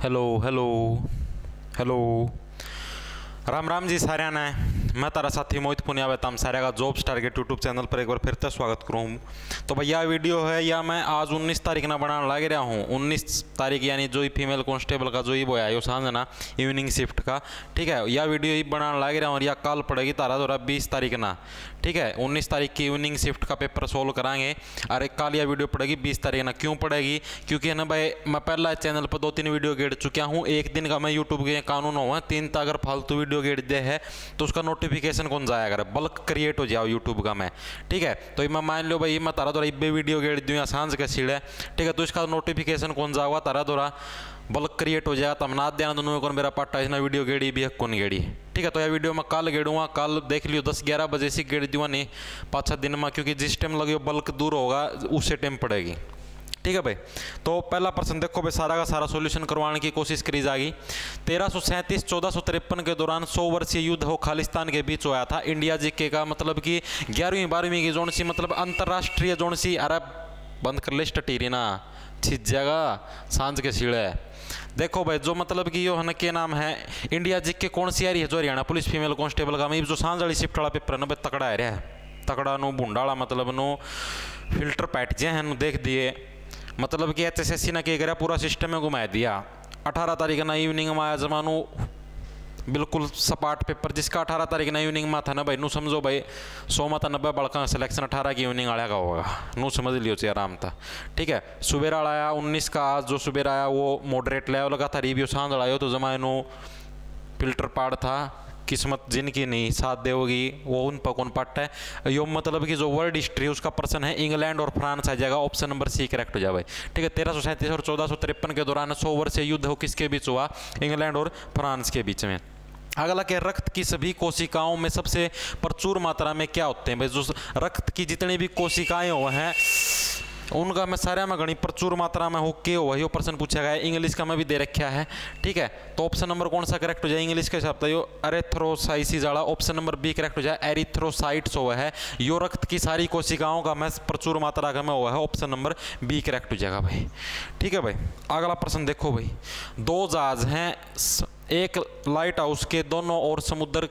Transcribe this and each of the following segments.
Hello hello hello. Ram Ram ji सारे ने। मैं तारा साथी मोहित पुनिया बेताम सारे का जॉब्स टारगेट यूट्यूब चैनल पर एक बार फिर से स्वागत करूँ। तो भैया वीडियो है या मैं आज 19 तारीख ना बनाने लग रहा हूँ। 19 तारीख यानी जो ही फीमेल कांस्टेबल का जो ही वो आयो सांझ ना इवनिंग शिफ्ट का, ठीक है। यह वीडियो ही बनाने लग रहा हूँ और यह कल पड़ेगी तारा दौरा 20 तारीख ना, ठीक है। 19 तारीख की इवनिंग शिफ्ट का पेपर सोल्व कराएंगे और कल यह वीडियो पड़ेगी 20 तारीख ना। क्यों पड़ेगी? क्योंकि है ना भाई मैं पहला चैनल पर 2-3 वीडियो गेड़ चुका हूँ। एक दिन का मैं यूट्यूब के कानून हुआ 3 तक अगर फालतू वीडियो गेड़ दे है तो उसका नोटिफिकेशन कौन जाया करे, बल्क क्रिएट हो जाओ यूट्यूब का मैं, ठीक है। तो मैं मान लो भाई मैं तारा द्वारा इब्बे वीडियो गेड़ दूँ या सांझ के सीढ़े, ठीक है, तो इसका नोटिफिकेशन कौन जाओगा तारा द्वारा बल्क क्रिएट हो जाएगा। तब ना देना दोनों को मेरा पार्ट इसने वीडियो गेड़ी भी है कौन गेड़ी, ठीक है। तो यह वीडियो मैं कल गेड़ूंगा, कल देख लियो 10-11 बजे से गेड़ दूंगा नहीं 5-6 दिन में, क्योंकि जिस टाइम लगे बल्क दूर होगा उसी टाइम पड़ेगी, ठीक है भाई। तो पहला प्रश्न देखो भाई, सारा का सारा सॉल्यूशन करवाने की कोशिश करी जाएगी। 1337-1453 के दौरान 100 वर्षीय युद्ध हो खालिस्तान के बीच होया था। इंडिया जीके का मतलब कि 11वीं-12वीं की जोन सी मतलब अंतर्राष्ट्रीय जोन सी, अरे बंद कर ले स्टीरी ना छिज जाएगा सांझ के सीढ़े। देखो भाई जो मतलब कि यो है ना के नाम है इंडिया जीके कौन सी आ रही है जो हरियाणा पुलिस फीमेल कांस्टेबल का मैं जो सांझ वाली शिफ्ट वाला पेपर है ना भाई तकड़ा है रहा तकड़ा नो भूडाला मतलब नो फिल्टर पैट जे हैं देख दिए, मतलब कि HSSC ने क्या करा पूरा सिस्टम में घुमा दिया। 18 तारीख ना इवनिंग में आया जमानू बिल्कुल सपाट पेपर, जिसका 18 तारीख ना इवनिंग में था ना भाई नू समझो भाई 100 में 90 बड़का सिलेक्शन 18 की इवनिंग आया का होगा, नू समझ लियो चाहिए आराम था, ठीक है। सुबेरा आया 19 का, आज जो सुबेरा आया वो मॉडरेट लेवल का था, रिव्यू सांझ आयो तो जमा नो फिल्टर पाड़ था। किस्मत जिनकी नहीं साथ दे होगी वो उन पर कौन पाट है। यो मतलब कि जो वर्ल्ड हिस्ट्री उसका पर्सन है इंग्लैंड और फ्रांस आ जाएगा, ऑप्शन नंबर सी करेक्ट हो जाए भाई, ठीक है। 1337 और 1453 के दौरान 100 वर्षीय युद्ध हो किसके बीच हुआ? इंग्लैंड और फ्रांस के बीच में। अगला के रक्त की सभी कोशिकाओं में सबसे प्रचुर मात्रा में क्या होते हैं भाई? जो रक्त की जितनी भी कोशिकाएं हो हैं उनका मैं सारे में गणी प्रचुर मात्रा में हो के वही प्रश्न पूछा गया है। इंग्लिश का मैं भी दे रखा है, ठीक है। तो ऑप्शन नंबर कौन सा करेक्ट हो जाए इंग्लिश के हिसाब से? यो एरिथ्रोसाइसिस वाला ऑप्शन नंबर बी करेक्ट हो जाए। एरिथ्रोसाइट्स हुआ है यो रक्त की सारी कोशिकाओं का मैं प्रचुर मात्रा का में हुआ है, ऑप्शन नंबर बी करेक्ट हो जाएगा भाई, ठीक है भाई। अगला प्रश्न देखो भाई, 2 जहाज हैं एक लाइट हाउस के दोनों ओर समुद्र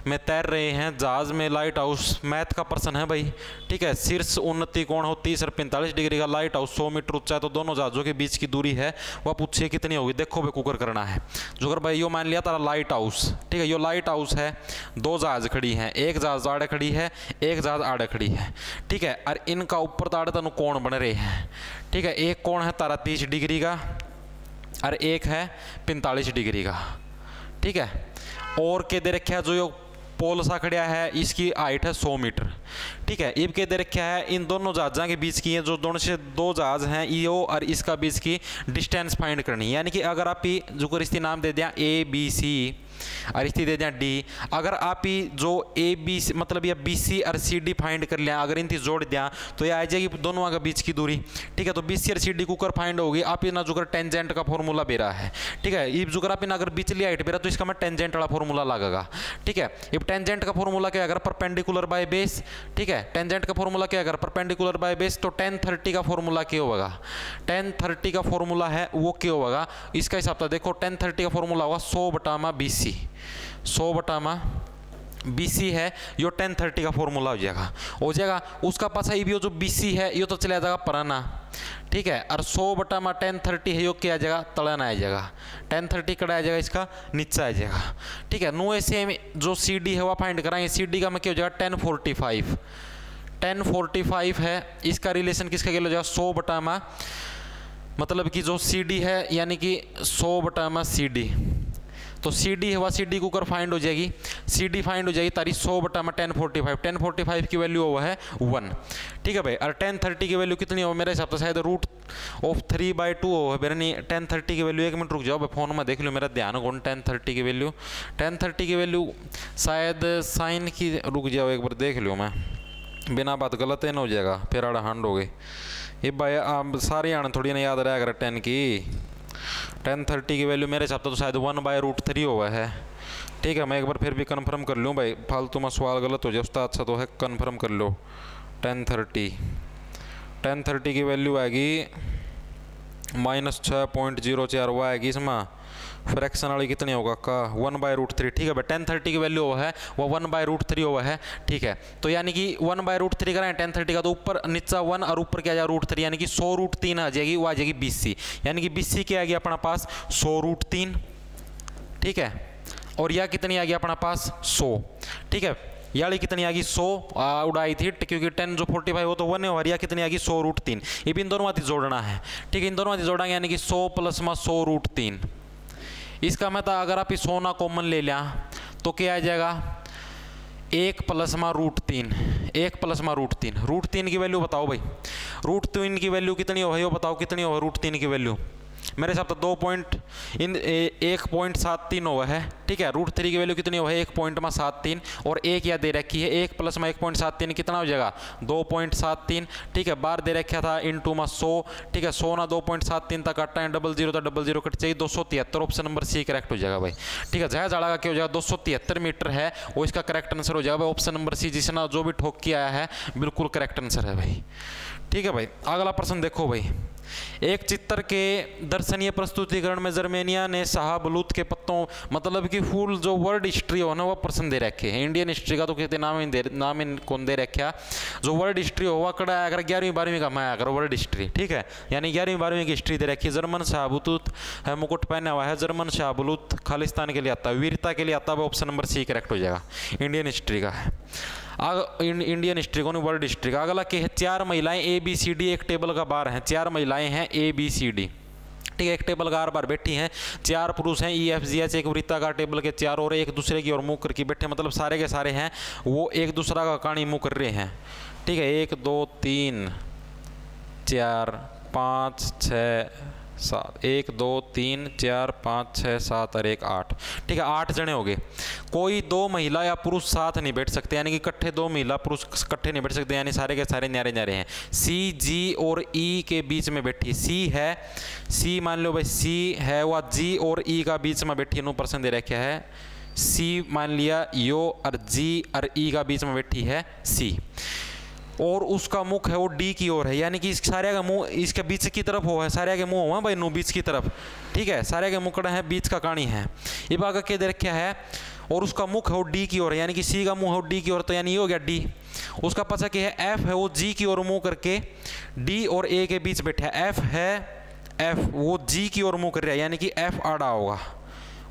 में तैर रहे हैं। जहाज में लाइट हाउस मैथ का प्रश्न है भाई, ठीक है। शीर्ष उन्नति कोण हो 30 और 45 डिग्री का, लाइट हाउस 100 मीटर ऊंचा है, तो दोनों जहाजों के बीच की दूरी है वह पूछिए कितनी होगी। देखो भाई कुकर करना है जो अगर भाई यो मान लिया तारा लाइट हाउस, ठीक है। यो लाइट हाउस है, 2 जहाज खड़ी हैं, एक जहाज आड़े खड़ी है एक जहाज आड़े खड़ी है, ठीक है। और इनका ऊपर ताड़े तनु कोण बन रहे हैं, ठीक है। एक कोण है तारा 30 डिग्री का और एक है 45 डिग्री का, ठीक है। और के दे रखा है जो यो पोल सा खड़ा है इसकी हाइट है 100 मीटर, ठीक है। इब के दे रखा है इन दोनों जहाज़ों के बीच की है जो दोनों से 2 जहाज हैं ईओ और इसका बीच की डिस्टेंस फाइंड करनी है। यानी कि अगर आप ही जो को रिश्ते नाम दे दिया ABC और इसकी दे दिया D, अगर आप ही जो ABC मतलब या BC और CD फाइंड कर लिया, अगर इनकी जोड़ दिया तो ये आ जाएगी दोनों के बीच की दूरी, ठीक है। तो BC और CD कुकर फाइंड होगी। आप ना जो टेंजेंट का फॉर्मूला बेरा है, ठीक है। इब जो आप अगर बिचली हाइट बेरा तो इसका मैं टेंजेंट वाला फॉर्मूला लगेगा, ठीक है। इब टेंजेंट का फॉर्मूला क्या अगर परपेंडिकुलर बाय बेस, ठीक है। टेंजेंट का फॉर्मूला क्या अगर परपेंडिकुलर बाय बेस, तो 1030 का फॉर्मूला क्या होगा? 1030 का फॉर्मूला है वो क्या होगा इसका हिसाब से देखो। 1030 का फॉर्मूला होगा 100/BC, 100/BC है यो 1030 का फॉर्मूला हो जाएगा। उसका पास है भी जो BC है ये तो चला जाएगा पराना, ठीक है। और 100/1030 है यो क्या आ जाएगा? तड़ना आ जाएगा। 1030 कड़ा आ जाएगा इसका नीचा आ जाएगा, ठीक है। नो ऐसे जो CD है वह फाइंड कराएंगे। CD का में क्या हो जाएगा? 1045, 1045 है इसका रिलेशन किसका हो जाएगा? 100/, मतलब कि जो CD है यानी कि 100/CD, तो CD है वह CD कुकर फाइंड हो जाएगी। CD फाइंड हो जाएगी तारी 100/1045, 1045 की वैल्यू हुआ है 1, ठीक है भाई। और 1030 की वैल्यू कितनी हो मेरे हिसाब से शायद √3/2 हो मेरे नहीं। 1030 की वैल्यू 1 मिनट रुक जाओ फोन में देख लो मेरा ध्यान कौन 1030 की वैल्यू। 1030 की वैल्यू शायद साइन की, रुक जाओ एक बार देख लो मैं बिना बात गलत है ना हो जाएगा फिर आड़ा हंड हो गए ये भाई। आप सारे आने थोड़ी ना याद रहा अगर 10 की 1030 की वैल्यू मेरे हिसाब से तो शायद 1/√3 हुआ है, ठीक है। मैं एक बार फिर भी कंफर्म कर लूँ भाई, फालतू में सवाल गलत हो जाए उसका अच्छा तो है कंफर्म कर लो। 1030 की वैल्यू आएगी -6.04 वो आएगी इसमें। फ्रैक्शन वाली कितनी होगा का 1/√3। ठीक है भाई, 1030 की वैल्यू वो है वो 1/√3 हुआ है। ठीक है, तो यानी कि 1/√3 कराएं 1030 का, तो ऊपर नीचा 1 और ऊपर क्या आ जाएगा √3, यानी कि 100√3 आ जाएगी, वो आ जाएगी BC। यानी कि BC क्या आ गया अपना पास 100√3। ठीक है, और यह कितनी आ गई अपना पास 100। ठीक है, याली कितनी आ गई 100 उड़ाई थी, क्योंकि 10 जो 45 वो तो 1 है, और यह कितनी आ गई 100√3। ये भी इन दोनों माती जोड़ना है। ठीक है, इन दोनों माती जोड़ेंगे यानी कि 100 + 100√3। इसका मतलब अगर आप इस 100 ना कॉमन ले लिया तो क्या आ जाएगा 1 + √3। 1 + √3। √3 की वैल्यू बताओ भाई, √3 की वैल्यू कितनी हो भाई, वो बताओ कितनी हो √3 की वैल्यू। मेरे हिसाब से 1.73 हुआ है। ठीक है, √3 की वैल्यू कितनी हुआ है 1.73, और एक या दे रखी है 1 + 1.73 कितना हो जाएगा 2.73। ठीक है, बार दे रखा था इंटू में 100। ठीक है, 100 ना 2.73 तक काटना है, 00 तो 00 कट चाहिए, 273। ऑप्शन नंबर C करेक्ट हो जाएगा भाई। ठीक है, जहाँ जाड़ा का क्या हो जाएगा 273 मीटर है, वो इसका करेक्ट आंसर हो जाएगा भाई। ऑप्शन नंबर C जिसने जो भी ठोक के आया है बिल्कुल करेक्ट आंसर है भाई। ठीक है भाई, अगला प्रश्न देखो भाई। एक चित्र के दर्शनीय प्रस्तुतिकरण में जर्मेनिया ने शाहबलूत के पत्तों मतलब कि फूल जो वर्ल्ड हिस्ट्री हो ना वो प्रश्न दे रखे हैं। इंडियन हिस्ट्री का तो कहते नाम ही कौन दे रखा, जो वर्ल्ड हिस्ट्री हो वह कड़ा अगर 11वीं 12वीं का मैं अगर वर्ल्ड हिस्ट्री। ठीक है, यानी 11वीं 12वीं की हिस्ट्री दे रखी है। जर्मन शाहबलूत है, मुकुट पहना हुआ है, जर्मन शाहबलूत खालिस्तान के लिए आता है, वीरता के लिए आता है। ऑप्शन नंबर C करेक्ट हो जाएगा, इंडियन हिस्ट्री का है। इंडियन हिस्ट्री को नहीं वर्ल्ड हिस्ट्री का। अगला क्या है 4 महिलाएं ABCD एक टेबल का बार हैं। 4 महिलाएं हैं ABCD। ठीक है, एक टेबल का बार बैठी हैं। 4 पुरुष हैं EFGH एक वृत्ताकार टेबल के 4 और एक दूसरे की ओर मुंह करके बैठे, मतलब सारे के सारे हैं वो एक दूसरा का कहानी मुंह कर रहे हैं। ठीक है, 1 2 3 4 5 6 7 1 2 3 4 5 6 7 और 1 8। ठीक है, 8 जने हो गए। कोई 2 महिला या पुरुष साथ नहीं बैठ सकते, यानी कि इकट्ठे 2 महिला पुरुष इकट्ठे नहीं बैठ सकते, यानी सारे के सारे न्यारे न्यारे हैं। C G और E के बीच में बैठी C है, C मान लो भाई C है, वह G और E का बीच में बैठी। नो पर्सन दे रखा है C मान लिया यो और G और E का बीच में बैठी है C, और उसका मुख है वो D की ओर है, यानी कि इस सारे का मुंह इसके बीच की तरफ हो है, सारे के मुंह हुआ भाई नो बीच की तरफ। ठीक है, सारे के मुकड़ा है बीच का कहानी है। ये बाग के दे रखा है, और उसका मुख है वो D की ओर है, यानी कि C का मुंह है वो D की ओर, तो यानी ये हो गया D। उसका पचा क्या है F है, वो G की ओर मुंह करके D और A के बीच बैठा है। F है F वो G की ओर मुंह कर रहा है, यानी कि F आड़ा होगा,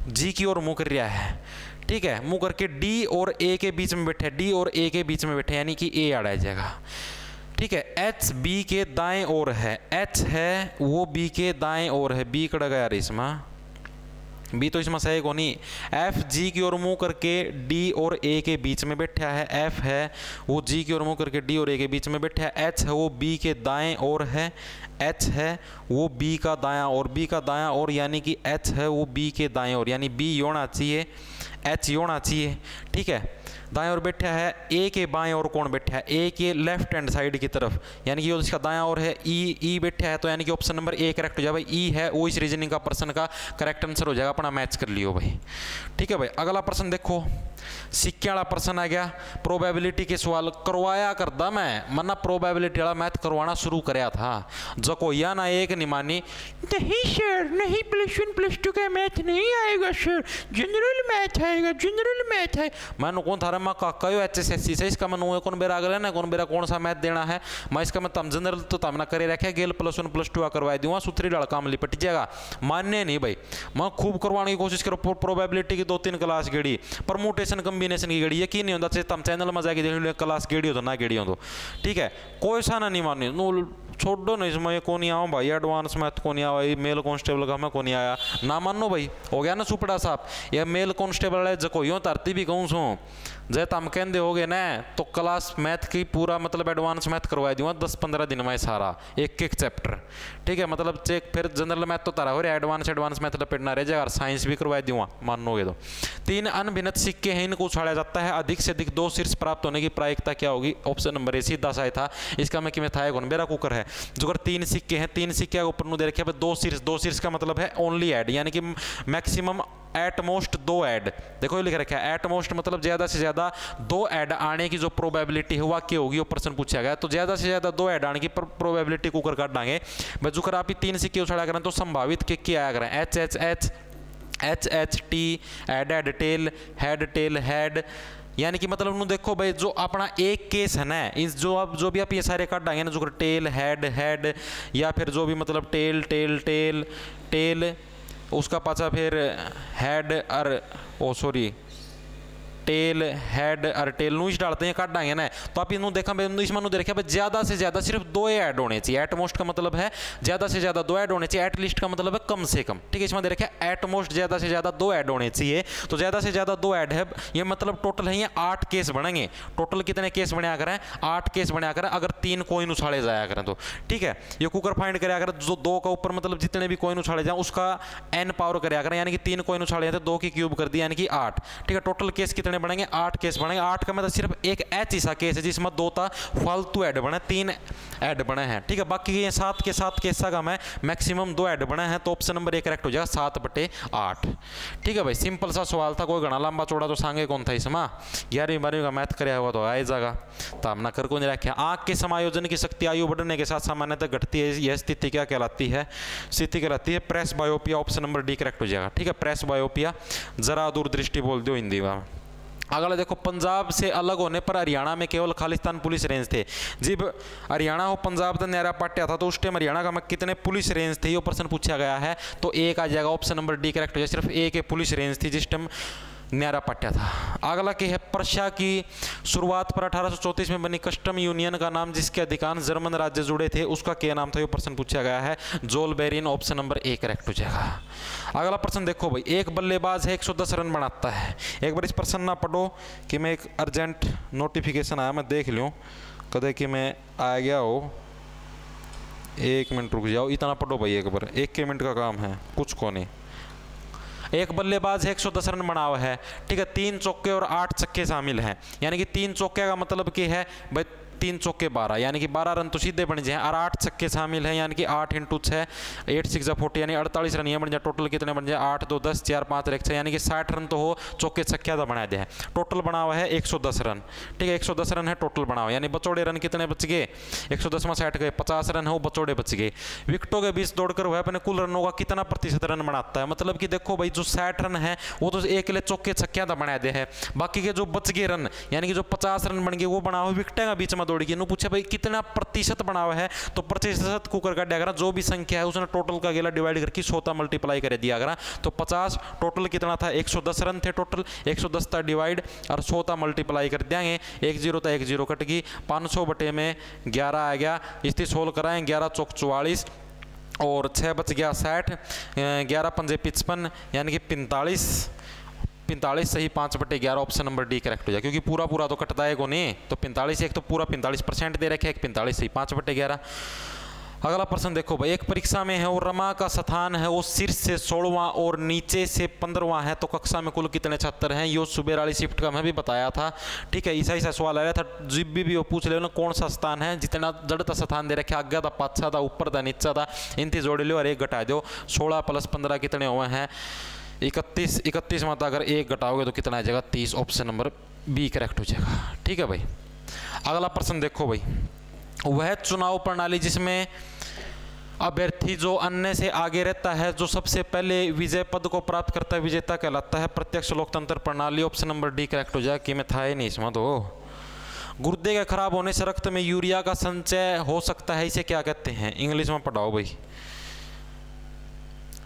G की ओर मुंह कर रहा है। ठीक है, मुंह करके D और A के बीच में बैठे, D और A के बीच में बैठे, यानी कि A आड़ा जाएगा। ठीक है, H B के दाएं ओर है, H है वो B के दाएं ओर है, B कड़ा गया इसमें, B तो इसमें सही को नहीं। F G की ओर मुंह करके D और A के बीच में बैठा है, F है वो G की ओर मुंह करके D और A के बीच में बैठा है, H है वो B के दाएं ओर है, H है वो B का दायां और, B का दायां और यानी कि H है वो B के दाएं ओर, यानी B होना चाहिए H होना चाहिए। ठीक है, दाएं ओर बैठा है। A के बाएं ओर कौन बैठा है, A के लेफ्ट हैंड साइड की तरफ, यानी कि इसका दायां ओर है E बैठा है, तो यानी कि ऑप्शन नंबर A करेक्ट हो जाएगा भाई। E है वो इस रीजनिंग का प्रश्न का करेक्ट आंसर हो जाएगा, अपना मैच कर लियो भाई। ठीक है भाई, अगला प्रश्न देखो, सिक्के वाला प्रश्न आ गया। प्रोबेबिलिटी के सवाल करवाया करता मैं, मना प्रोबेबिलिटी वाला मैथ करवाना शुरू कराया था, जो को या ना एक नहीं मानी, नहीं सर नहीं +1 +2 का मैथ नहीं आएगा सर, जनरल मैथ आएगा, जनरल मैथ है। मैंने कौन थारा मैं काका यो HSSC से इसका मैं कौन बेरा अगले ना कौन बेरा कौन सा मैथ देना है, मैं इसका मैं तम जनरल तो तमना करे रखे गेल +1 +2 करवा दूंगा, सूत्री डाल काम लिपट जाएगा। मानने नहीं भाई, मैं खूब करवाने की कोशिश करो, प्रोबेबिलिटी की 2-3 क्लास गेड़ी, परमुटेशन कॉम्बिनेशन की गेड़ी, यकीन नहीं होता तम चैनल में जाके देख लो क्लास गेड़ी हो तो ना गेड़ी हो तो। ठीक है, कोई सा ना नहीं मानी नो छोड़ो नहीं, इसमें को नहीं आओ भाई, एडवांस मैथ को नहीं आया, मेल कांस्टेबल का मैं को नहीं आया ना मानो भाई, हो गया ना सुपड़ा साहब। यह मेल कांस्टेबल है जो यो धरती भी कहूँ सो जय तम कहते हो गए ना, तो क्लास मैथ की पूरा मतलब एडवांस मैथ करवा दूंगा 10-15 दिन में सारा एक चैप्टर। ठीक है, मतलब चेक फिर जनरल मैथ तो तारा हो रहा है, एडवांस मैथ लपेटना रह जाएगा, साइंस भी करवा दूंगा मानोगे तो। 3 अनभिन्नत सिक्के हैं, इनको उछाड़ा जाता है, अधिक से अधिक 2 शीर्ष प्राप्त होने की प्रायिकता क्या होगी। ऑप्शन नंबर A सीधा सा था, इसका मैं कि था कौन मेरा कुकर है, जो अगर 3 सिक्के हैं, 3 सिक्के के ऊपर दे रखे 2 शीर्ष का मतलब है ओनली ऐड, यानी कि मैक्सिमम एटमोस्ट 2 ऐड, देखो ये लिख रखा है एटमोस्ट मतलब ज्यादा से ज्यादा 2 ऐड आने की जो प्रोबेबिलिटी है वो क्या होगी, वो प्रश्न पूछा गया। तो ज्यादा से ज्यादा 2 ऐड आने की प्रोबेबिलिटी को कर काट डांगे। मैं जो कर आप 3 सिक्के उछाड़ा करें तो संभावित के आया करें H H H H H T एड एड टेल हेड टेल हेड, यानी कि मतलब नु देखो भाई जो अपना एक केस है ना, इस जो भी आप ये सारे काट डांगे ना, जो टेल हेड हेड या फिर जो भी मतलब टेल टेल टेल टेल उसका पाचा फिर हेड और ओ सॉरी टेल हेड और टेल नु डालते हैं काट डांगे ना। तो आप इन्हों देखा इसमें देखा भाई ज्यादा से ज्यादा सिर्फ 2 ऐड होने चाहिए। एटमोस्ट का मतलब है ज्यादा से ज्यादा 2 ऐड होने चाहिए, एटलीस्ट का मतलब है कम से कम, ठीक है। इसमें देखा एटमोस्ट ज्यादा से ज्यादा 2 ऐड होने चाहिए, तो ज्यादा से ज्यादा 2 ऐड है, ये मतलब टोटल है ये 8 केस बनेंगे। टोटल कितने केस बनाया करें, 8 केस बनाया करें अगर 3 कॉइन उछाड़े जाया करें तो, ठीक है। ये कुकर फाइंड कराया करें जो 2 का ऊपर मतलब जितने भी कॉइन उछाड़े जाए उसका n पावर कराया करें, यानी कि 3 कॉइन उछाड़े जाते 2 की क्यूब कर दी यानी कि 8, ठीक है। टोटल केस कितने बनेंगे, 8 केस बनेंगे। 8 का मतलब सिर्फ एक एच ऐसा केस है जिसमें 2 था फालतू ऐड बने, 3 ऐड बने हैं, ठीक है। बाकी ये 7 के 7 केस का मैं मैक्सिमम 2 ऐड बने हैं, तो ऑप्शन नंबर 1 करेक्ट हो जाएगा 7/8, ठीक है भाई। सिंपल सा सवाल था, कोई घना लंबा चौड़ा तो सांगे कौन था इसमें, 11वीं 12वीं का मैथ कराया हुआ तो आ जाएगा, तो हमने कर को नहीं रखा। आंख के समायोजन की शक्ति आयु बढ़ने के साथ सामान्यतः घटती है, यह स्थिति क्या कहलाती है, स्थिति कहलाती है presbyopia, option number D correct हो जाएगा, ठीक है। प्रेस बायोपिया जरा दूरदृष्टि बोल दो हिंदी में। अगला देखो पंजाब से अलग होने पर हरियाणा में केवल खालिस्तान पुलिस रेंज थे। जब हरियाणा हो पंजाब तो न्यारा पाट्या था तो उस टाइम हरियाणा का में कितने पुलिस रेंज थे, ये प्रश्न पूछा गया है, तो 1 आ जाएगा, ऑप्शन नंबर डी करेक्ट हो जाएगा। सिर्फ 1 पुलिस रेंज थी जिस टाइम न्यारा पाट्या था। अगला की है पर्शिया की शुरुआत पर 1834 में बनी कस्टम यूनियन का नाम जिसके अधिकांश जर्मन राज्य जुड़े थे उसका क्या नाम था, ये प्रश्न पूछा गया है, जोल बेरिन, ऑप्शन नंबर 1 करेक्ट हो जाएगा। अगला प्रश्न देखो भाई, एक बल्लेबाज है 110 रन बनाता है। एक बार इस प्रश्न ना पढ़ो कि मैं एक अर्जेंट नोटिफिकेशन आया मैं देख लूँ कदे कि मैं आ गया हो, 1 मिनट रुक जाओ, इतना पढ़ो भाई एक बार, 1 मिनट का काम है कुछ को नहीं। एक बल्लेबाज है 110 रन बना हुआ है, ठीक है। 3 चौके और 8 छक्के शामिल हैं, यानी कि 3 चौके का मतलब क्या है भाई 3 चौके 12 यानी कि 12 रन तो सीधे बन जाए, और 8 छक्के शामिल हैं यानी कि 8 × 6 8 6 40 यानी 48 रन ये बन जाए। टोटल कितने बन जाए 8 2 10 4 5 1 6 यानी कि 60 रन तो हो, चौके छक्के तो बना दिया है। टोटल बना हुआ है 110 रन, ठीक है। 110 रन है टोटल बना हुआ, यानी बचौड़े रन कितने बच गए, 110 में 60 गए, 50 रन है वो बचौड़े बच गए। विकेटों के बीच दौड़कर वह अपने कुल रनों का कितना प्रतिशत रन बनाता है, मतलब कि देखो भाई जो 60 रन है वो तो एक लिए चौके छक्के तो बना दे है, बाकी के जो बच गए रन यानी कि जो 50 रन बन गए वो बना हुआ विकेटें का बीच में दौड़ गई। पूछे भाई कितना प्रतिशत बना हुआ है, तो प्रतिशत को कर दिया जो भी संख्या है उसने टोटल का गेला डिवाइड करके 100 मल्टीप्लाई कर दिया अगर, तो 50 टोटल कितना था 110 रन थे टोटल, 110 था डिवाइड और 100 मल्टीप्लाई कर देंगे, 1 0 था 1 0 कट गई, 500 बटे में 11 आ गया, इसकी सोल्व कराएं 11 चौक 44 और 6 बच गया 60, 11 पंजे 55 यानी कि 45 सही 5/11 ऑप्शन नंबर डी करेक्ट हो जाए, क्योंकि पूरा पूरा तो कटता है को नहीं, तो 45 एक तो पूरा 45% दे रखे, 45 सही 5/11। अगला प्रश्न देखो भाई, एक परीक्षा में है और रमा का स्थान है वो शीर्ष से 16वां और नीचे से 15वां है, तो कक्षा में कुल कितने छात्र हैं, यो सुबह वाली शिफ्ट का मैं भी बताया था, ठीक है। ऐसा सवाल आया था, जब भी वो पूछ ले ना कौन सा स्थान है, जितना जड़ता स्थान दे रखे आगे था, पाछा था, ऊपर था, नीचा था, इनती जोड़ लो और 1 घटा दो, 16 + 15 कितने हुए हैं 31 में अगर 1 घटाओगे तो कितना आ जाएगा 30, ऑप्शन नंबर बी करेक्ट हो जाएगा, ठीक है भाई। अगला प्रश्न देखो भाई, वह चुनाव प्रणाली जिसमें अभ्यर्थी जो अन्य से आगे रहता है जो सबसे पहले विजय पद को प्राप्त करता है विजेता कहलाता है, प्रत्यक्ष लोकतंत्र प्रणाली, ऑप्शन नंबर डी करेक्ट हो जाएगा। कि मैं था ही नहीं इसमें तो। गुर्दे के खराब होने से रक्त में यूरिया का संचय हो सकता है, इसे क्या कहते हैं, इंग्लिश में पढ़ाओ भाई।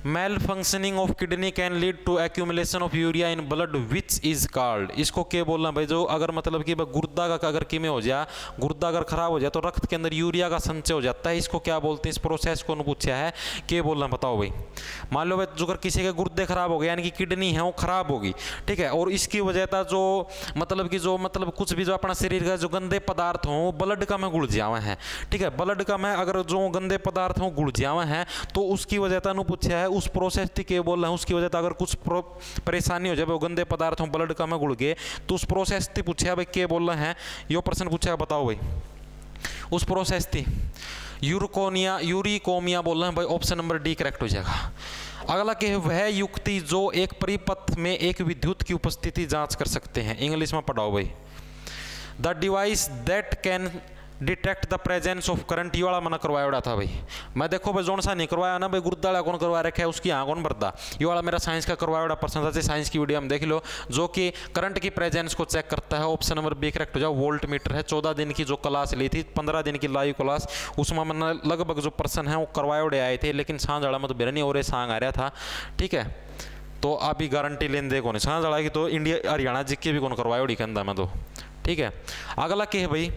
Malfunctioning of kidney can lead to accumulation of urea in blood which is called, इसको क्या बोलना भाई, जो अगर मतलब कि गुर्दा का अगर किमें हो जाए, गुर्दा अगर खराब हो जाए तो रक्त के अंदर यूरिया का संचय हो जाता है, इसको क्या बोलते हैं, इस प्रोसेस को पूछा है, क्या बोलना बताओ भाई। मान लो भाई जो अगर किसी के गुर्दे खराब हो गए यानी कि किडनी है वो खराब होगी, ठीक है, और इसकी वजह था जो मतलब कुछ भी जो अपना शरीर का जो गंदे पदार्थ हो वो ब्लड का में गुड़ जावा है, ठीक है, ब्लड का में अगर जो गंदे पदार्थ हो गुड़ जावा है तो उसकी वजह था पूछा है उस प्रोसेस थी के बोल रहे हैं, उसकी वजह से अगर कुछ परेशानी हो जाए वो गंदे पदार्थ हो ब्लड का में गुड़ गए तो उस प्रोसेस थी पूछा भाई के बोल रहे हैं, यो प्रश्न पूछा बताओ भाई। उस प्रोसेस थी यूरिकोमिया बोल रहे हैं भाई, ऑप्शन नंबर डी करेक्ट हो जाएगा। अगला क्या है, वह युक्ति जो एक परिपथ में एक विद्युत की उपस्थिति जांच कर सकते हैं। इंग्लिश में पढ़ाओ भाई। The device that can detect the presence of current, ये वाला मना करवाया था भाई। मैं देखो भाई जोन सा नहीं करवाया ना भाई, गुरुद्वारा कौन करवा रखा है, उसकी यहाँ कौन भरता। ये वाला मेरा साइंस का करवाया पर्सन था, साइंस की वीडियो हम देख लो, जो कि करंट की प्रेजेंस को चेक करता है। ऑप्शन नंबर बी करेक्ट हो जाओ। वोल्ट मीटर है। 14 दिन की जो क्लास ली थी, 15 दिन की लाइव क्लास, उसमें मैंने लगभग जो पर्सन है वो करवाए आए थे, लेकिन सांझ वाला में तो बेरा नहीं और सांग आ रहा था। ठीक है, तो अभी गारंटी लेन दे कौन सांझ वाला की, तो इंडिया हरियाणा जिक्के भी कौन करवाए कहता मैं तो। ठीक है, अगला क्या है भाई,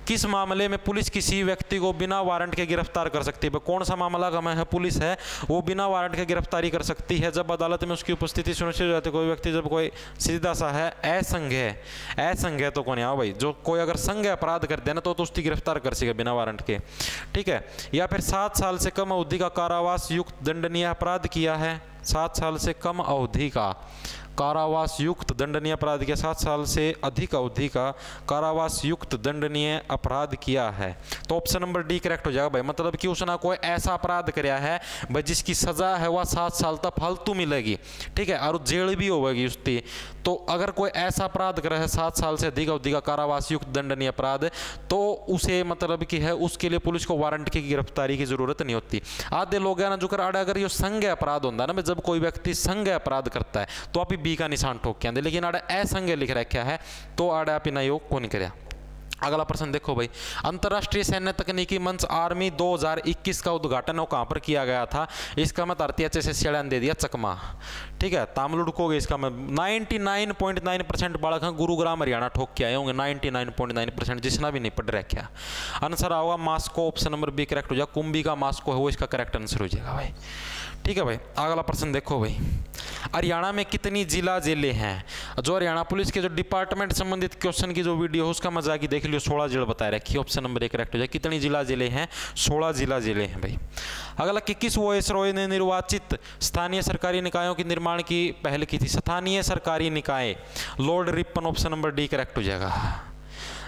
किस मामले में पुलिस किसी व्यक्ति को बिना वारंट के गिरफ्तार कर सकती है। कौन सा मामला का है, पुलिस है वो बिना वारंट के गिरफ्तारी कर सकती है जब अदालत में उसकी उपस्थिति सुनिश्चित हो जाती है। कोई व्यक्ति जब कोई सीधा सा है असंज्ञ है, असंज्ञ तो कौन है भाई, जो कोई अगर संज्ञ अपराध कर देना तो उसकी गिरफ्तार कर सके बिना वारंट के। ठीक है, या फिर 7 साल से कम अवधि का कारावास युक्त दंडनीय अपराध किया है। 7 साल से कम अवधि का कारावास युक्त दंडनीय अपराध किया, 7 साल से अधिक अवधि का कारावास युक्त दंडनीय अपराध किया है, तो ऑप्शन नंबर डी करेक्ट हो जाएगा भाई। मतलब कि उसने कोई ऐसा अपराध कराया है भाई जिसकी सजा है वह 7 साल तक फालतू मिलेगी। ठीक है, और जेल भी होगी उसकी। तो अगर कोई ऐसा अपराध करे है 7 साल से अधिक अवधि का कारावास युक्त दंडनीय अपराध, तो उसे मतलब कि है उसके लिए पुलिस को वारंट की गिरफ्तारी की जरूरत नहीं होती। आधे लोग है ना जो कर अगर ये संज्ञ अपराध होता है ना, जब कोई व्यक्ति संज्ञ अपराध करता है तो आप बी का निशान ठोक के आते, लेकिन आड़े असंज्ञ लिख रखा है तो आड़े आप ना योग को नहीं कराया। अगला प्रश्न देखो भाई, अंतर्राष्ट्रीय सैन्य तकनीकी मंच आर्मी 2021 का उद्घाटन वो कहां पर किया गया था। इसका मैं तरती अच्छे से शेड़न दे दिया, चकमा। ठीक है, तामलुड को इसका मैं 99.9% बालक हैं गुरुग्राम हरियाणा ठोक के आए होंगे। 99.9% जिसना भी नहीं पढ़ रखा। आंसर आओगा Moscow, option number B correct हो जाएगा। कुंभी का मास्को है वो इसका करेक्ट आंसर हो जाएगा भाई। ठीक है भाई, अगला प्रश्न देखो भाई, हरियाणा में कितनी जिला जेलें हैं। जो हरियाणा पुलिस के जो डिपार्टमेंट संबंधित क्वेश्चन की जो वीडियो है उसका मजा की देख लियो, 16 जिला बताए रखी। ऑप्शन नंबर 1 करेक्ट हो जाए। कितनी जिला जेलें हैं, 16 जिला जेलें हैं भाई। अगला कि किस वायसरॉय ने निर्वाचित स्थानीय सरकारी निकायों के निर्माण की पहल की थी। स्थानीय सरकारी निकाय Lord Ripon, option number D correct हो जाएगा।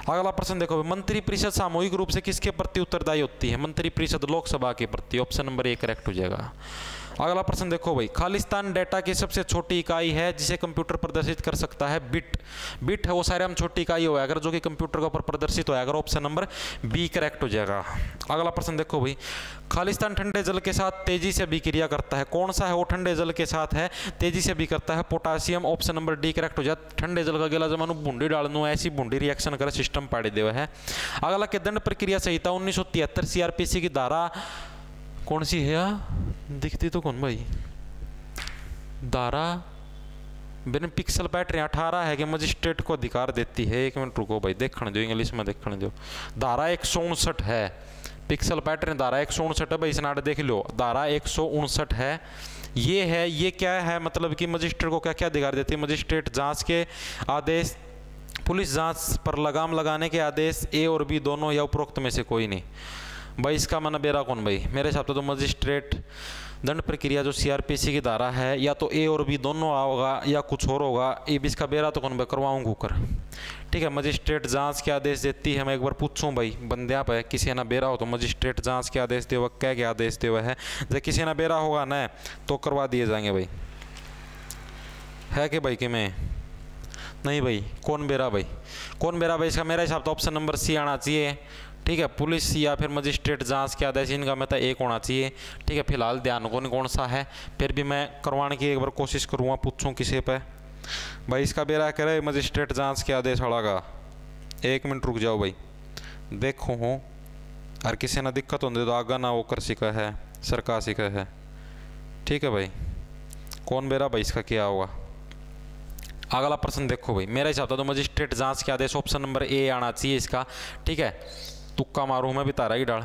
अगला प्रश्न देखो, मंत्रिपरिषद सामूहिक रूप से किसके प्रति उत्तरदायी होती है। मंत्रिपरिषद लोकसभा के प्रति, ऑप्शन नंबर 1 करेक्ट हो जाएगा। अगला प्रश्न देखो भाई, खालिस्तान डेटा की सबसे छोटी इकाई है जिसे कंप्यूटर प्रदर्शित कर सकता है। बिट, बिट है वो सारे हम छोटी इकाई होगा अगर जो कि कंप्यूटर के ऊपर प्रदर्शित होगा, अगर ऑप्शन नंबर बी करेक्ट हो जाएगा। अगला प्रश्न देखो भाई, खालिस्तान ठंडे जल के साथ तेजी से अभिक्रिया करता है। कौन सा है वो ठंडे जल के साथ है तेजी से भी करता है। Potassium, option number D correct हो जाए। ठंडे जल का गिला जमानू बूंदी डालनू ऐसी बूंदी रिएक्शन कर सिस्टम पाड़ी देवा है। अगला के दंड प्रक्रिया संहिता 1973 सीआरपीसी की धारा कौन सी है, दिखती तो कौन भाई, धारा बिन पिक्सल पैटर्न 18 है कि मजिस्ट्रेट को अधिकार देती है। 1 मिनट रुको भाई, देखने दो इंग्लिश में देखने दो। धारा 159 है, पिक्सल पैटर्न धारा 159 है भाई, इस नाट देख लो, धारा 159 है। ये है, ये क्या है मतलब कि मजिस्ट्रेट को क्या क्या अधिकार देती है। मजिस्ट्रेट जांच के आदेश, पुलिस जांच पर लगाम लगाने के आदेश, ए और बी दोनों या उपरोक्त में से कोई नहीं भाई। इसका माना बेरा कौन भाई, मेरे हिसाब से तो मजिस्ट्रेट दंड प्रक्रिया जो सीआरपीसी की धारा है या तो ए और बी दोनों होगा या कुछ और होगा। ए बी इसका बेरा तो कौन भाई, करवाऊँ कर। ठीक है, मजिस्ट्रेट जांच के आदेश देती है। मैं एक बार पूछूं भाई बंदिया पे, किसी ना बेरा हो तो मजिस्ट्रेट जांच के आदेश दे, कह के आदेश दे है। जब किसी ना बेरा होगा ना तो करवा दिए जाएंगे भाई, है कि भाई कि मैं नहीं भाई, कौन बेरा भाई, कौन बेरा भाई। इसका मेरा हिसाब तो ऑप्शन नंबर सी आना चाहिए। ठीक है, पुलिस या फिर मजिस्ट्रेट जांच के आदेश, इनका मैं तो एक होना चाहिए। ठीक है, फिलहाल ध्यान को नहीं कौन सा है, फिर भी मैं करवाने की एक बार कोशिश करूँगा, पूछूँ किसी पे भाई। इसका बेरा करे मजिस्ट्रेट जांच के आदेश वाला का। 1 मिनट रुक जाओ भाई, देखो हूँ और किसी ना दिक्कत होती तो आगा ना वो कर सिका है, सरकार सिका है। ठीक है भाई, कौन बेरा भाई इसका क्या होगा। अगला प्रश्न देखो भाई, मेरा हिसाब था तो मजिस्ट्रेट जांच के आदेश, ऑप्शन नंबर ए आना चाहिए इसका। ठीक है, तुक्का मारूं मैं भी, तारा ही डाल।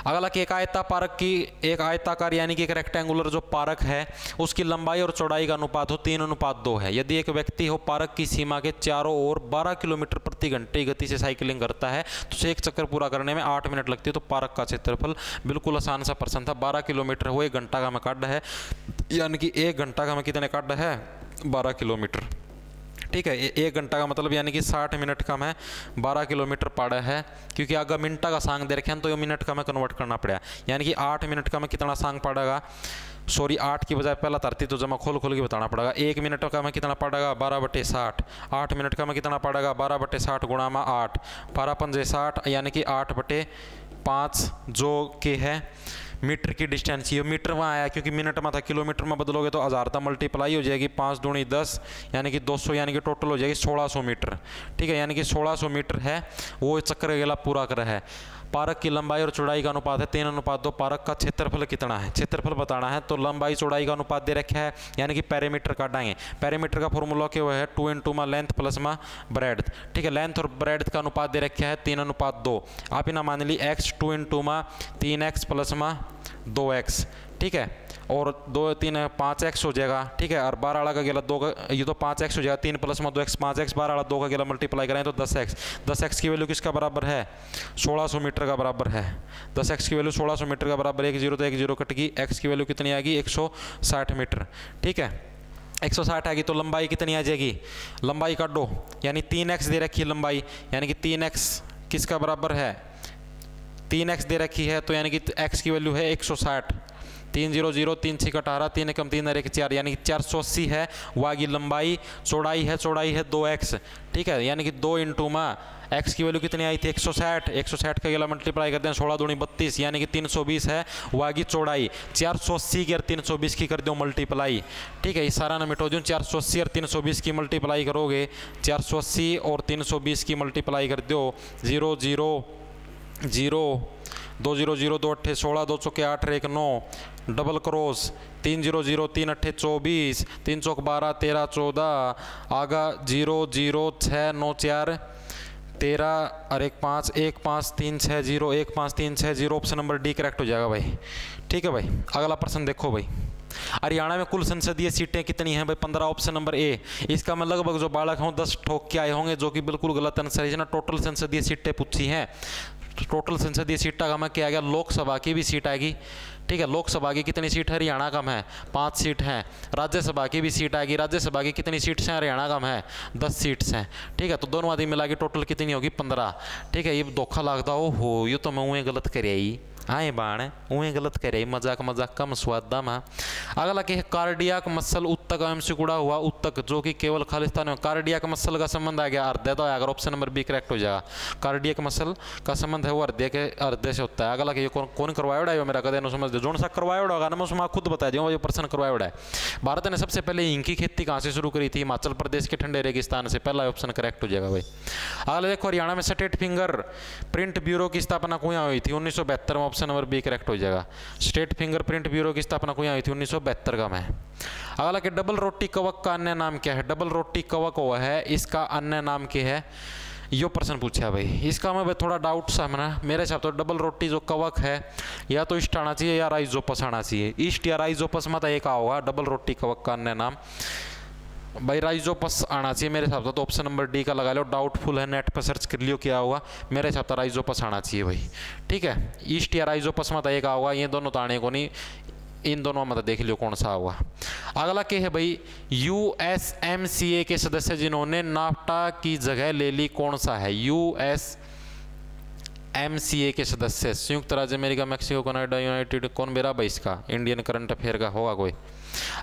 अगला कि एक आयताकार यानी कि एक रेक्टेंगुलर जो पार्क है उसकी लंबाई और चौड़ाई का अनुपात हो 3:2 है। यदि एक व्यक्ति हो पार्क की सीमा के चारों ओर 12 किलोमीटर प्रति घंटे गति से साइकिलिंग करता है तो उसे एक चक्कर पूरा करने में 8 मिनट लगती है। तो पार्क का क्षेत्रफल बिल्कुल आसान सा प्रश्न था। 12 किलोमीटर हो 1 घंटा का मैं काटा है, यानी कि 1 घंटा का मैं कितने काटा है, 12 किलोमीटर। ठीक है, 1 घंटा का मतलब यानी कि 60 मिनट का मैं 12 किलोमीटर पड़ा है, क्योंकि अगर मिनटा का सांग दे रखे हैं तो ये मिनट का मैं कन्वर्ट करना पड़ा, यानी कि 8 मिनट का मैं कितना सांग पड़ेगा, सॉरी 8 की बजाय पहला धरती तो जमा खोल खोल के बताना पड़ेगा। 1 मिनट का मैं कितना पड़ेगा 12/60, 8 मिनट का मैं कितना पड़ेगा 12/60 गुणा में 8, 12 पंजे 60 यानी कि 8/5 जो कि है मीटर की डिस्टेंस। ये मीटर वहाँ आया क्योंकि मिनट में था, किलोमीटर में बदलोगे तो 1000 तक मल्टीप्लाई हो जाएगी, 5 दूनी 10 यानी कि 200 यानी कि टोटल हो जाएगी 1600 मीटर। ठीक है, यानी कि 1600 मीटर है वो चक्कर गेला पूरा कर है। पारक की लंबाई और चौड़ाई का अनुपात है 3:2। पारक का क्षेत्रफल कितना है, क्षेत्रफल बताना है तो लंबाई चौड़ाई का अनुपात दे रखा है यानी कि पैरामीटर काटेंगे। पैरामीटर का फॉर्मूला क्या है 2 × में लेंथ प्लस में ब्रेड्थ। ठीक है, लेंथ और ब्रेड्थ का अनुपात दे रखा है 3:2। आप इन्हें मान ली x 2 × में 3x प्लस में 2x। ठीक है, और 2 3 5x हो जाएगा। ठीक है, और 12 का गेला 2 का, ये तो 5x हो जाएगा, 3 प्लस में 2x 5x, 12 2 का गेला मल्टीप्लाई करें तो 10x। 10x की वैल्यू किसका बराबर है 1600 मीटर का बराबर है। 10x की वैल्यू 1600 मीटर का बराबर, 1 0 तो 1 0 कटेगी, x की वैल्यू कितनी आएगी 160 मीटर। ठीक है, 160 आएगी तो लंबाई कितनी आ जाएगी, लंबाई काटो यानी 3x दे रखी है लंबाई, यानी कि 3x किसका बराबर है 3x दे रखी है, तो यानी कि x की वैल्यू है 160। 3 0 0 3 6 18 3 कम 3 1 4 यानी कि 480 है वागी लंबाई। चौड़ाई है 2x। ठीक है, यानी कि 2 × में x की वैल्यू कितनी आई थी 160। 160 का गेला मल्टीप्लाई करते हैं 16 दूनी 32 यानी कि 320 है वागी चौड़ाई। 480 की और 320 की कर दो मल्टीप्लाई। ठीक है, ये सारा ना मिटो दूँ, 480 और 320 की मल्टीप्लाई करोगे, 480 और 320 की मल्टीप्लाई कर दो, 0 0 0 2 0 0 2 8 16 2 चौके 8 1 9 डबल क्रॉस 3 0 0 3 8 24 3 चौक 12 13 14 आगा 0 0 6 9 4 13 और 1 5 1 5 3 6 0 1 5 3 6 0। ऑप्शन नंबर डी करेक्ट हो जाएगा भाई। ठीक है भाई, अगला प्रश्न देखो भाई। हरियाणा में कुल संसदीय सीटें कितनी हैं भाई 15। Option number A. इसका मैं लगभग जो बालक हूँ 10 ठोक के आए होंगे, जो कि बिल्कुल गलत आंसर है ना। टोटल संसदीय सीटें पूछी हैं, टोटल संसदीय सीटा का मैं क्या आ गया, लोकसभा की भी सीट आएगी। ठीक है, लोकसभा की कितनी सीट है हरियाणा का में 5 सीट हैं। राज्यसभा की भी सीट आएगी, राज्यसभा की कितनी सीट्स हैं हरियाणा का में 10 सीट्स हैं। ठीक है, तो दोनों आदमी मिला के टोटल कितनी होगी 15। ठीक है, ये धोखा लगता हो ये तो मैं उन्हें गलत करे ही आए बाण उन्हें गलत करे, मजाक मजाक कम स्वादा में। अगला के कार्डियाक मसल उत्तक एमसी गुड़ा हुआ उत्तक जो कि केवल खालिस्तान में। कार्डियाक मसल का संबंध आ गया हृदय, तो अगर ऑप्शन नंबर बी करेक्ट हो जाएगा। कार्डियक मसल का संबंध है वो हृदय से होता है। अगला के कौन करवाया है मेरा कदे समझ दो, जोन सा करवाया होगा ना, मैं उसमें खुद बता दूँ ये प्रश्न करवाया है। भारत ने सबसे पहले हींग की खेती कहाँ से शुरू करी थी, हिमाचल प्रदेश के ठंडे रेगिस्तान से। पहला ऑप्शन करेक्ट हो जाएगा भाई। अगला देखो, हरियाणा में स्टेट फिंगर प्रिंट ब्यूरो की स्थापना कहाँ हुई थी 1972 में। ऑप्शन नंबर बी करेक्ट हो जाएगा। स्टेट फिंगरप्रिंट ब्यूरो की स्थापना कहाँ हुई थी 1972 का में। अगला के डबल रोटी कवक का अन्य नाम क्या है। डबल रोटी कवक हुआ है, इसका अन्य नाम क्या है, यो प्रश्न पूछा भाई। इसका मैं थोड़ा डाउट सा मना, मेरे हिसाब तो डबल रोटी जो कवक है या तो ईस्ट आना चाहिए या राइजोपस आना चाहिए। ईस्ट या राइजोपस में तो एक होगा डबल रोटी कवक का अन्य नाम भाई, राइजोपस आना चाहिए मेरे हिसाब से। तो ऑप्शन नंबर डी का लगा लो, डाउटफुल है, नेट पर सर्च कर लियो क्या होगा। मेरे हिसाब से राइजोपस आना चाहिए भाई। ठीक है, ईस्ट या राइजोपस में तो एक होगा, ये दोनों तो आने को नहीं, इन दोनों में तो देख लियो कौन सा होगा। अगला क्या है भाई, USMCA के सदस्य जिन्होंने नाफ्टा की जगह ले ली कौन सा है। USMCA के सदस्य संयुक्त राज्य अमेरिका, मैक्सिको, कनाडा, यूनाइटेड। कौन मेरा भाई इसका इंडियन करंट अफेयर का होगा कोई।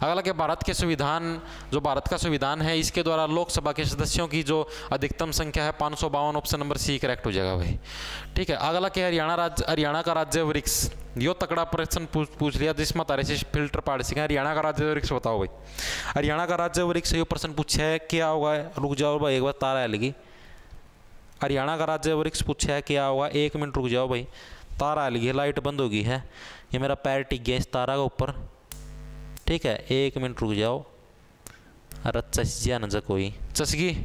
अगला के भारत के संविधान, जो भारत का संविधान है इसके द्वारा लोकसभा के सदस्यों की जो अधिकतम संख्या है 552। ऑप्शन नंबर सी करेक्ट हो जाएगा भाई। ठीक है, अगला के हरियाणा का राज्य वृक्ष, यो तकड़ा प्रश्न पूछ लिया जिसमें तारे से फिल्टर पाड़ सके। हरियाणा का राज्य वृक्ष बताओ भाई। हरियाणा का राज्य वृक्ष यो प्रश्न पूछा है क्या होगा, रुक जाओ भाई एक बार तारा है लगी। हरियाणा का राज्य वृक्ष पूछा है क्या होगा, 1 मिनट रुक जाओ भाई, तारा है लगी, लाइट बंद होगी है, ये मेरा पैर टिक गया इस तारा का ऊपर। ठीक है, 1 मिनट रुक जाओ। अरे चसिया न कोई चसगी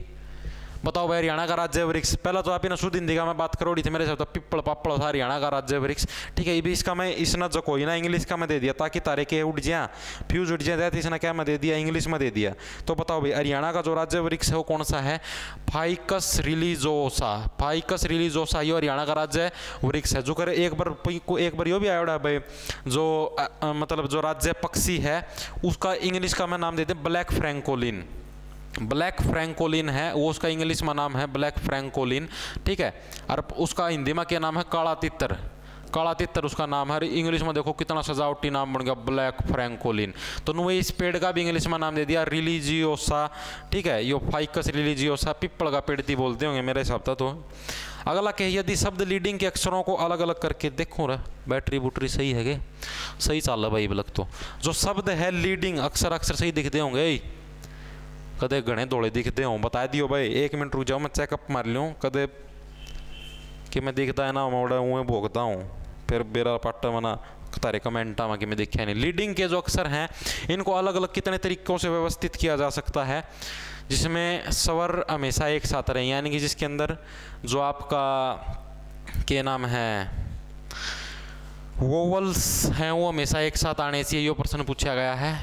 बताओ भाई। हरियाणा का राज्य वृक्ष, पहला तो आप ही ना शुद्ध हिंदी का मैं बात करोड़ी थी मेरे साथ, तो पिप्पल पापड़ था हरियाणा का राज्य वृक्ष। ठीक है, ये भी इसका मैं इसना जो कोई ना इंग्लिश का मैं दे दिया ताकि तारे के उठ जाए, फ्यूज उठ जाए, इसने क्या मैं दे दिया इंग्लिश में दे दिया। तो बताओ भाई हरियाणा का जो राज्य वृक्ष है वो कौन सा है, फाइकस रिलीजोसा। फाइकस रिलीजोसा ये हरियाणा का राज्य वृक्ष है। जो करे एक बार यो भी आया भाई, जो मतलब जो राज्य पक्षी है उसका इंग्लिश का मैं नाम देते ब्लैक फ्रैंकोलिन। ब्लैक फ्रैंकोलिन है वो उसका इंग्लिश में नाम है ब्लैक फ्रैंकोलिन। ठीक है, और उसका हिंदी में क्या नाम है, काला तितर। काला तितर उसका नाम है। इंग्लिश में देखो कितना सजावटी नाम बन गया, ब्लैक फ्रैंकोलिन। तो नुए इस पेड़ का भी इंग्लिश में नाम दे दिया रिलीजियोसा, ठीक है, यो फाइकस रिलीजियोसा, पिपल का पेड़ थी बोलते होंगे मेरे हिसाब से। तो अगला कहे यदि शब्द लीडिंग के अक्षरों को अलग अलग करके देखो रे, बैटरी बुटरी सही है के सही चाल रहा भाई बलक। तो जो शब्द है लीडिंग, अक्षर अक्षर सही दिखते होंगे, कदे घने दौड़े दिखते हों, बता दियो भाई। 1 मिनट रुक जाओ, मैं चेकअप मार लूँ कदे कि मैं देखता है ना मोड़ा मुँह भोगता हूँ, फिर बेरा पाटा मना तारे कमेंटा में कि मैं देखा नहीं। लीडिंग के जो अक्षर हैं इनको अलग अलग कितने तरीक़ों से व्यवस्थित किया जा सकता है, जिसमें स्वर हमेशा एक साथ रहे, यानी कि जिसके अंदर जो आपका क्या नाम है वोवल्स हैं वो हमेशा एक साथ आने चाहिए। ये प्रश्न पूछा गया है,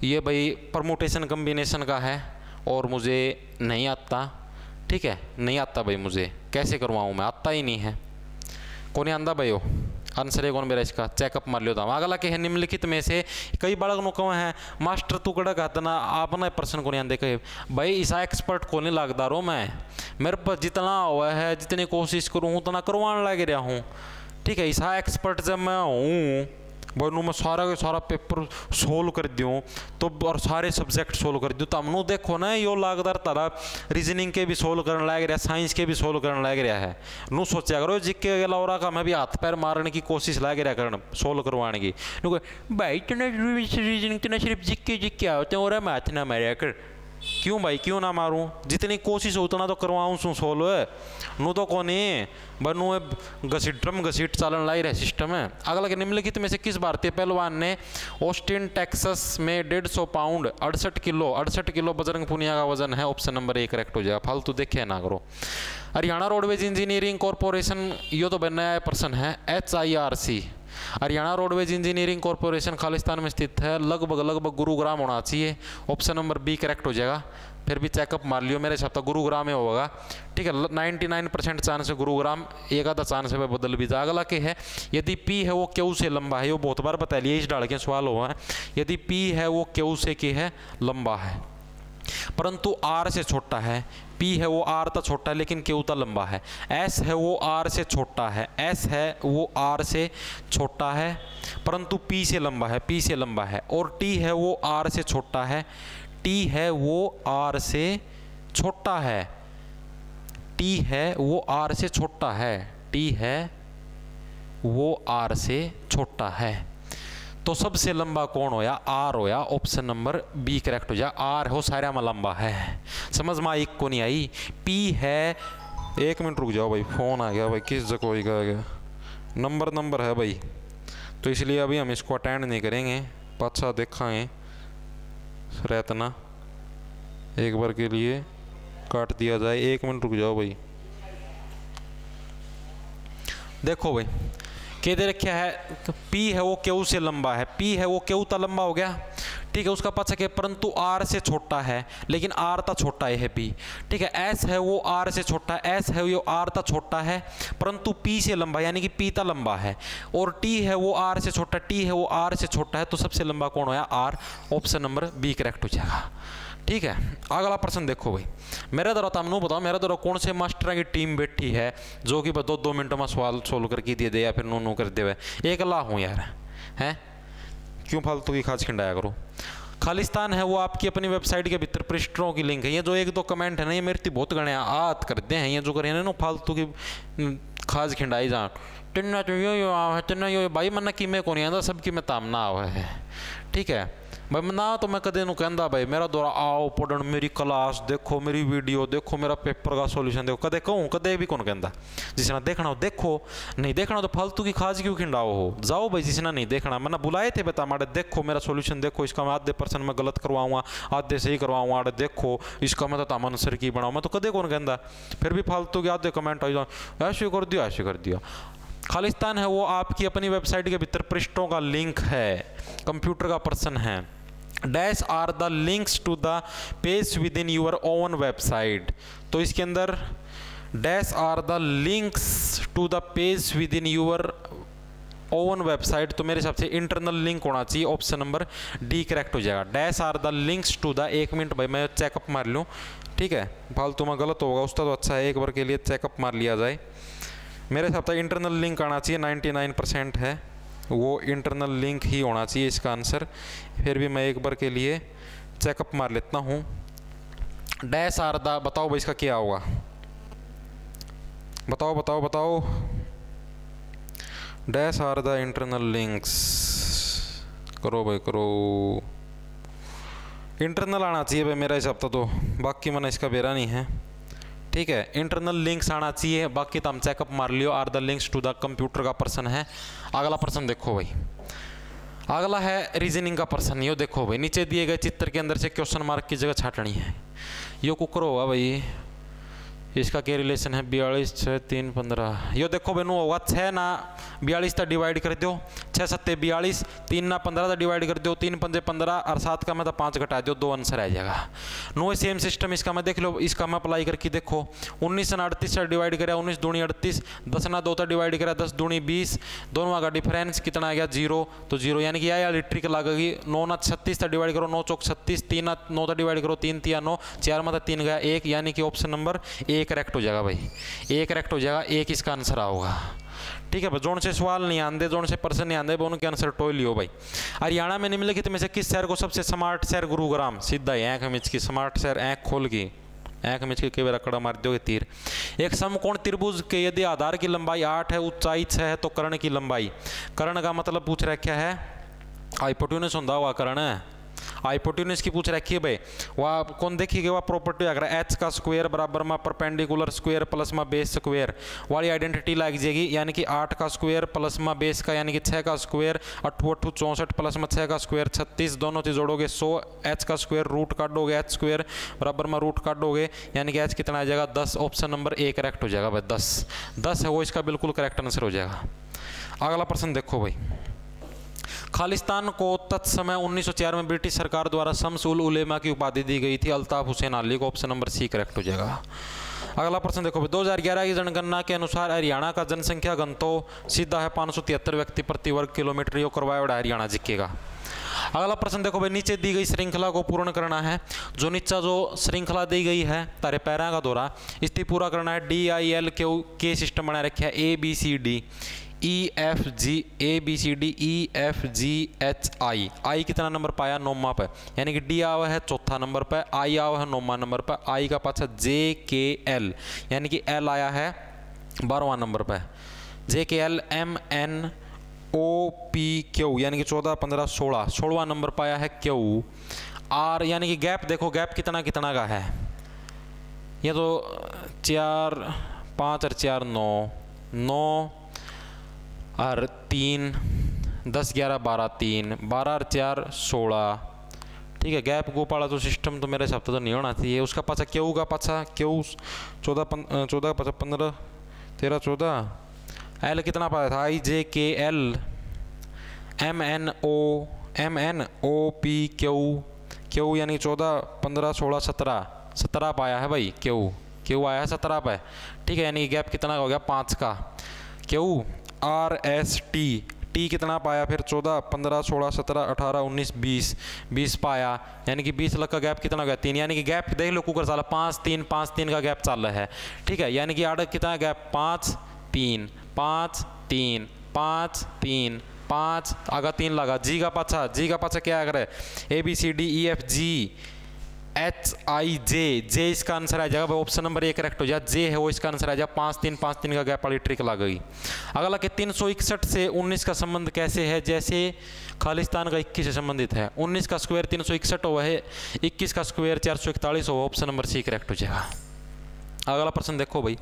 ये भाई परमुटेशन कम्बिनेशन का है और मुझे नहीं आता, ठीक है, नहीं आता भाई, मुझे कैसे करवाऊँ मैं, आता ही नहीं है। कौन आंदा भाई हो आंसर है कौन मेरा इसका, चेकअप मार लियो था। अगला के है निम्नलिखित में से कई बालक नो कहो है मास्टर तू कड़ा कहता ना आपने प्रश्न को नहीं आंदे कहे भाई, ऐसा एक्सपर्ट को नहीं लगता रो मैं, मेरे पास जितना हुआ है जितनी कोशिश करूँ उतना करवाने लग रहा हूँ, ठीक है। ऐसा एक्सपर्ट जब मैं हूँ बनू, मैं सारा का सारा पेपर सोल्व कर दूँ तो, और सारे सब्जेक्ट सोल्व कर दूँ, तो हमनू देखो ना यो लागदार तारा रीजनिंग के भी सोल्व करने लग रहा है, साइंस के भी सोल्व करने लग रहा है। नू सोचा करो जिक्के अगला और का मैं भी हाथ पैर मारने की कोशिश लग रहा करना सोल्व करवाने की। भाई इतना रीजनिंग तो सिर्फ जिक्के जिक्के होते हैं और मैं हाथ ना मारा कर, क्यों भाई क्यों ना मारूं, जितनी कोशिश हो उतना तो करवाऊँ सू सोल्व नू तो कौन बनू घसीटम घसीट चालन लाई रहे सिस्टम है। अगला के निम्नलिखित में से किस भारतीय पहलवान ने ऑस्टिन टेक्सास में 150 पाउंड 68 किलो बजरंग पुनिया का वजन है? ऑप्शन नंबर 1 करेक्ट हो जाएगा, फालतू देखे ना करो। हरियाणा रोडवेज इंजीनियरिंग कॉरपोरेशन, ये तो नया प्रश्न है, HIRC Haryana roadways engineering corporation Khalistan में स्थित है, लगभग गुरुग्राम होना चाहिए, ऑप्शन नंबर बी करेक्ट हो जाएगा। फिर भी चेकअप मार लियो, मेरे हिसाब से गुरुग्राम में होगा, ठीक है। 99% चांस है गुरुग्राम, एक आधा चांस है बदल भी जा। अगला के है यदि पी है वो क्यू से लंबा है, ये बहुत बार बता लिया इस डाल के सवाल हुआ है। यदि पी है वो क्यू से के है लंबा है परंतु आर से छोटा है, पी है वो आर तक छोटा है लेकिन क्यू तक लंबा है, एस है वो आर से छोटा है, एस है वो आर से छोटा है परंतु पी से लंबा है, पी से लंबा है, और टी है वो आर से छोटा है, टी है वो आर से छोटा है, टी है वो आर से छोटा है, टी है वो आर से छोटा है। तो सबसे लंबा कौन होया? आर होया, ऑप्शन नंबर बी करेक्ट हो जाए। आर हो सारा में लंबा है, समझ में आई को नहीं आई? पी है, 1 मिनट रुक जाओ भाई, फोन आ गया भाई, किस जगह का आ गया, नंबर है भाई, तो इसलिए अभी हम इसको अटेंड नहीं करेंगे, पाछा देखेंगे रहतना, एक बार के लिए काट दिया जाए। 1 मिनट रुक जाओ भाई। देखो भाई कह दे रखा है P है वो Q से लंबा है, P है वो Q तक लंबा हो गया, ठीक है। उसका पाछा के परंतु R से छोटा है लेकिन R तक छोटा है P, ठीक है। S है वो R से छोटा है, S है वो R तक छोटा है परंतु P से लंबा यानी कि P तक लंबा है, और T है वो R से छोटा, T है वो R से छोटा है, तो सबसे लंबा कौन होया? R, option number B correct हो जाएगा, ठीक है। अगला प्रश्न देखो भाई, मेरे द्वारा तुमने बताओ मेरे द्वारा कौन से मास्टर की टीम बैठी है जो कि 2-2 मिनटों में सवाल सोल्व करके दे दे या फिर नो कर दे। एक ला हूँ यार, हैं क्यों फालतू की खास खिंडाया करो। खालिस्तान है वो आपकी अपनी वेबसाइट के भीतर पृष्ठों की लिंक है। ये जो 1-2 कमेंट है ना, ये मेरे बहुत गणे आत करते हैं, ये जो करें ना फालतू की खास खिंडाई जा टिन्ना तो यो टिन्ना यो भाई मना कि मैं को नहीं आता, सबकी मैं तामना हुआ है, ठीक है भाई। ना तो मैं कदे नु कहता भाई मेरा दौरा आओ पढ़न, मेरी क्लास देखो, मेरी वीडियो देखो, मेरा पेपर का सॉल्यूशन देखो, कदे कहूँ कदे भी कौन कहता। जिसना देखना हो देखो, नहीं देखना तो फालतू की खाज क्यों खिंडाओ हो, जाओ भाई जिसना नहीं देखना। मैंने बुलाए थे बता माड़े देखो मेरा सॉल्यूशन देखो, इसका मैं आधे % में गलत करवाऊँगा, आधे सही करवाऊँगा, आड़े देखो इसका मैं तो तामन आंसर की बनाऊँ, मैं तो कदे कौन कहता। फिर भी फालतू के आधे कमेंट आ जाओ ऐसे कर दिया ऐसे कर दिया। खालिस्तान है वो आपकी अपनी वेबसाइट के भीतर पृष्ठों का लिंक है, कंप्यूटर का प्रश्न है। Dash are the links to the page within your own website, तो इसके अंदर dash are the links to the page within your own website, तो मेरे हिसाब से इंटरनल लिंक होना चाहिए, ऑप्शन नंबर डी करेक्ट हो जाएगा। Dash are the links to the, 1 minute भाई मैं चेकअप मार लूँ, ठीक है, फालतू में गलत होगा उसका तो अच्छा है एक बार के लिए चेकअप मार लिया जाए। मेरे हिसाब से इंटरनल लिंक आना चाहिए, 99% है वो इंटरनल लिंक ही होना चाहिए इसका आंसर। फिर भी मैं एक बार के लिए चेकअप मार लेता हूँ। डैश आर द, बताओ भाई इसका क्या होगा, बताओ बताओ बताओ। Dash are the internal links, करो भाई करो। इंटरनल आना चाहिए भाई मेरा हिसाब तो बाकी मैंने इसका बेरा नहीं है, ठीक है। इंटरनल लिंक्स आना चाहिए, बाकी तो हम चेकअप मार लियो। Are the links to the computer का प्रश्न है। अगला प्रश्न देखो भाई, अगला है रीजनिंग का प्रश्न। यो देखो भाई, नीचे दिए गए चित्र के अंदर से क्वेश्चन मार्क की जगह छाटनी है। यो कुकर होगा भाई, इसका क्या रिलेशन है, 42 6 3 15। यो देखो भाई नु होगा 6 ना 42 तक डिवाइड कर दो, 6 7 42, 3 ना 15 तक डिवाइड कर दो, 3 5 15 और 7 का मैं तो 5 घटा दो, 2 आंसर आ जाएगा। नो सेम सिस्टम इसका मैं देख लो, इसका मैं अप्लाई करके देखो। 19 ना 38 तक डिवाइड करा, 19 दूनी 38, 10 ना 2 तक डिवाइड करा, 10 दूनी 20, दोनों का डिफरेंस कितना आ गया 0, तो 0 यानी कि यह ट्रिक लगेगी। 9 ना 36 तक डिवाइड करो, 9 चौक 36, 3 ना 9 तक डिवाइड करो, 3 3 9, 4 में 3 गया 1, यानी कि ऑप्शन नंबर ए करेक्ट हो जाएगा भाई, ए करेक्ट हो जाएगा, एक इसका आंसर आओगा, ठीक है भाई। जोन से सवाल नहीं आंदे, जोन से प्रश्न नहीं आंदे, उनके आंसर टोल लियो भाई। हरियाणा में निम्नलिखित में से किस शहर को सबसे स्मार्ट शहर, गुरुग्राम। सीधा ही आँख मिच की स्मार्ट शहर, आँख खोल की, आँख मिच के कई बार कड़ा मार दोगे तीर। एक समकोण त्रिभुज के यदि आधार की लंबाई 8 है, ऊंचाई 6 है, तो कर्ण की लंबाई, कर्ण का मतलब पूछ रखा है हाइपोटेन्यूज होता हुआ कर्ण है, हाइपोटेन्यूज की पूछ रखी है भाई। वह कौन देखिएगा, वह प्रॉपर्टी अगर एच का स्क्वायर बराबर में परपेंडिकुलर स्क्वायर प्लस में बेस स्क्वायर वाली आइडेंटिटी लग जाएगी, यानी कि 8 का स्क्वायर प्लस में बेस का यानी कि 6 का स्क्वायर 8 8 64 प्लस में 6 का स्क्वायर 36, दोनों चीज जोड़ोगे 100, एच का स्क्वायर रूट काटोगे, एच स्क्वायर बराबर में रूट काटोगे, यानी कि एच कितना आ जाएगा 10। ऑप्शन नंबर ए करेक्ट हो जाएगा भाई, 10 है वो इसका बिल्कुल करेक्ट आंसर हो जाएगा। अगला प्रश्न देखो भाई, खालिस्तान को तत्समय 1904 में ब्रिटिश सरकार द्वारा शम्स उल उलेमा की उपाधि दी गई थी, अल्ताफ हुसैन अली को। ऑप्शन नंबर सी करेक्ट हो जाएगा। अगला प्रश्न देखो, 2011 की जनगणना के अनुसार हरियाणा का जनसंख्या घनत्व सीधा है 573 व्यक्ति प्रति वर्ग किलोमीटर, यो करवाया हरियाणा जीतेगा। अगला प्रश्न देखो भाई, नीचे दी गई श्रृंखला को पूर्ण करना है। जो नीचा जो श्रृंखला दी गई है तारे पैरा का दौरा, इसकी पूरा करना है। DIL के सिस्टम बना रखा है, ABCD EFG ABCD EFGHI। आई कितना नंबर पाया, 9वां पे, यानी कि डी आवा है 4था नंबर पे, आई आवा है 9वां नंबर पे, आई का पाछा JKL यानी कि L आया है 12वां नंबर पे, JKL MNOPQ यानी कि 14 15 16, 16वां नंबर पाया है Q। R यानी कि गैप देखो, गैप कितना कितना का है, ये तो 4 5 और 4 9 9 और 3 10 11 12 3 12 और 4 16, ठीक है। गैप गोपाला तो सिस्टम तो मेरे हिसाब से तो नहीं होना चाहिए। उसका पाछा क्यू का पाछा क्यू 14 14 पाछा 15 13 14, एल कितना पाया था IJKL MNOPQ यानी 14 15 16 17 पाया है भाई, क्यू आया है 17 पे, ठीक है। यानी गैप कितना हो गया 5 का। क्यू RST टी कितना पाया फिर 14 15 16 17 18 19 20 पाया, यानी कि 20 लग का गैप कितना हो गया 3, यानी कि गैप देख लो कुकर साला 5 3 का गैप चल रहा है, ठीक है। यानी कि आड़ कितना गैप 5 3 5 3 5 3 5 आगा 3 लगा, जी का पाछा क्या करे ABCDEFG HIJ, जे इसका आंसर आ जाएगा। ऑप्शन नंबर 1 करेक्ट हो जाए, जे है वो इसका आंसर आ जाएगा। 5 3 का गैप वाली ट्रिक लग गई। अगला के 361 से 19 का संबंध कैसे है, जैसे खालिस्तान का 21 से संबंधित है। 19 का स्क्वायर 361 हुआ है, 21 का स्क्वायर 441 हुआ, ऑप्शन नंबर सी करेक्ट हो जाएगा। अगला प्रश्न देखो भाई,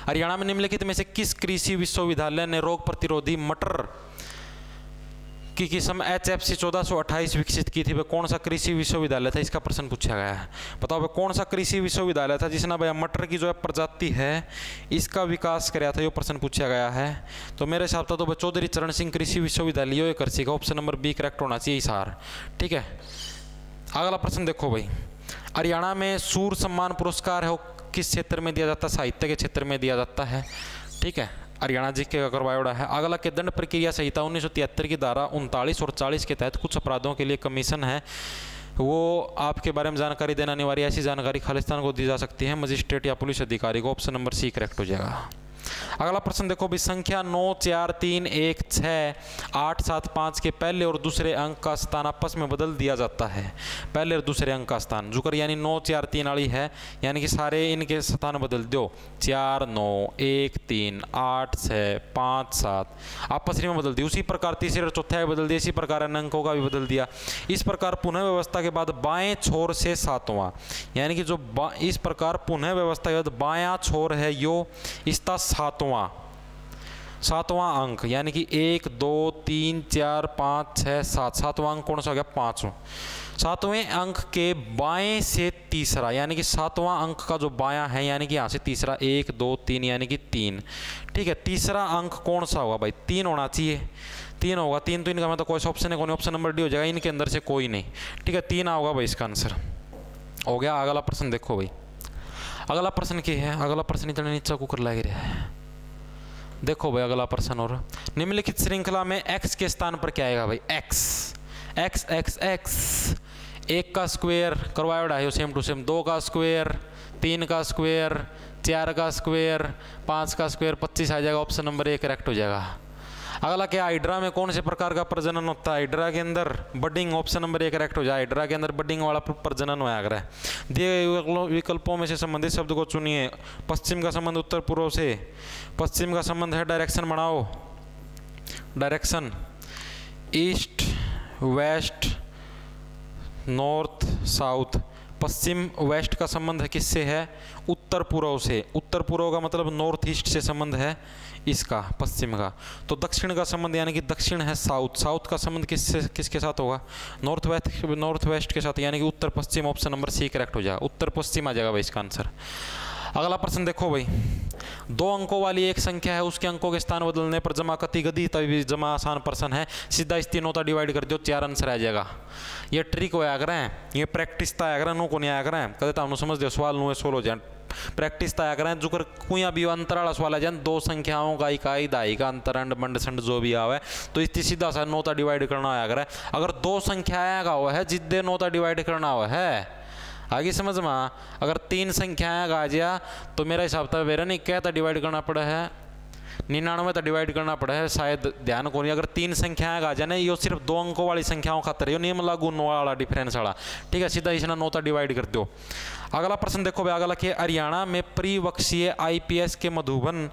हरियाणा में निम्नलिखित में से किस कृषि विश्वविद्यालय ने रोग प्रतिरोधी मटर की किस्म HFC 1428 विकसित की थी? भाई कौन सा कृषि विश्वविद्यालय था, इसका प्रश्न पूछा गया है। बताओ भाई कौन सा कृषि विश्वविद्यालय था जिसने भाई मटर की जो है प्रजाति है इसका विकास कराया था, ये प्रश्न पूछा गया है। तो मेरे हिसाब से तो भाई चौधरी चरण सिंह कृषि विश्वविद्यालय ये कर सीखा, ऑप्शन नंबर बी करेक्ट होना चाहिए हिसार, ठीक है। अगला प्रश्न देखो भाई, हरियाणा में सूर सम्मान पुरस्कार है वो किस क्षेत्र में दिया जाता है? साहित्य के क्षेत्र में दिया जाता है, ठीक है। हरियाणा जी के करवाया है। अगला के दंड प्रक्रिया संहिता 1973 की धारा 39 और 40 के तहत कुछ अपराधों के लिए कमीशन है, वो आपके बारे में जानकारी देना अनिवार्य। ऐसी जानकारी खालिस्तान को दी जा सकती है मजिस्ट्रेट या पुलिस अधिकारी को, ऑप्शन नंबर सी करेक्ट हो जाएगा। अगला प्रश्न देखो भाई, संख्या 9, 4, 3, 1, 6, 8, 7, 5 के पहले और दूसरे अंक का स्थान आपस में बदल दिया जाता है। पहले और दूसरे अंक का स्थान जुकर यानी 9, 4, 3 वाली है, यानी कि सारे इनके स्थान बदल दो। 4, 9, 1, 3, 8, 6, 5, 7 आपस में बदल दी। उसी प्रकार तीसरे और चौथे भी बदल दिया, इसी प्रकार अन्य अंकों का भी बदल दिया। इस प्रकार पुनः व्यवस्था के बाद बाएं छोर से सातवां, यानी कि जो इस प्रकार पुनः व्यवस्था के बाद बायां छोर है यो इसका सातवां अंक, यानी कि 1, 2, 3, 4, 5, 6, 7 सातवां अंक कौन सा हो गया? 5वां। सातवें अंक के बाएं से तीसरा, यानी कि सातवां अंक का जो बायां है, यानी कि यहाँ से तीसरा 1, 2, 3 यानी कि 3। ठीक है, तीसरा अंक कौन सा होगा भाई? 3 होना चाहिए, 3 होगा। 3 तो इनका मतलब कोई सा ऑप्शन है, कौन ऑप्शन नंबर डी हो जाएगा, इनके अंदर से कोई नहीं। ठीक है, 3 होगा भाई इसका आंसर हो गया। अगला प्रश्न देखो भाई, अगला प्रश्न क्या है? अगला प्रश्न इतना नीचा कुकर लग रहा है। देखो भाई अगला प्रश्न, और निम्नलिखित श्रृंखला में x के स्थान पर क्या आएगा भाई? x 1 का स्क्वायर करवाया है सेम टू सेम, 2 का स्क्वायर, 3 का स्क्वायर, 4 का स्क्वायर, 5 का स्क्वायर, 25 आ जाएगा। ऑप्शन नंबर ए करेक्ट हो जाएगा। अगला क्या? हाइड्रा में कौन से प्रकार का प्रजनन होता है? हाइड्रा के अंदर budding, option number A correct हो जाए। हाइड्रा के अंदर बडिंग वाला प्रजनन होया कर है। दिए गए विकल्पों में से संबंधित शब्द को चुनिए। पश्चिम का संबंध उत्तर पूर्व से, पश्चिम का संबंध है डायरेक्शन बनाओ, direction east west north south. पश्चिम वेस्ट का संबंध है किससे है? उत्तर पूर्व से। उत्तर पूर्व का मतलब नॉर्थ ईस्ट से संबंध है इसका, पश्चिम का। तो दक्षिण का संबंध यानी कि दक्षिण है साउथ। साउथ का संबंध किसके साथ होगा? नॉर्थ वेस्ट के साथ, यानी कि उत्तर पश्चिम। ऑप्शन नंबर सी करेक्ट हो जाएगा, उत्तर पश्चिम आ जाएगा भाई इसका आंसर। अगला प्रश्न देखो भाई, 2 अंकों वाली एक संख्या है, उसके अंकों के स्थान बदलने पर जमा कति गति तभी जमा आसान प्रश्न है। सीधा इस तीनों का डिवाइड कर दो, 4 आंसर आ जाएगा। ये ट्रिक होया करें, ये प्रैक्टिस आया करें, नो को नहीं आया करें कदे तो समझ दो सवाल नु सोलो जाए। प्रैक्टिस आया करें जो कर कोई भी अंतर वाला सवाल आ जाए, 2 संख्याओं का इकाई दाई का अंतर अंड मंड संड जो भी आवे तो इस सीधा सा 9 डिवाइड करना आया करें। अगर 2 संख्याएं का हुआ है जिद्दे 9 डिवाइड करना हुआ है, आगे समझ में। अगर 3 संख्याएं आ जाए तो मेरा हिसाब था वेरा नहीं क्या डिवाइड करना पड़ा है, 99 डिवाइड करना पड़ा है शायद, ध्यान को नहीं। अगर 3 संख्याएं आ जाए ना, ये सिर्फ 2 अंकों वाली संख्याओं खातर ये नियम लागू 9 वाला डिफरेंस वाला। ठीक है, सीधा इसने 9 डिवाइड कर दो। अगला प्रश्न देखो भाई, अगला के हरियाणा में परिवक्षीय IPS के मधुबन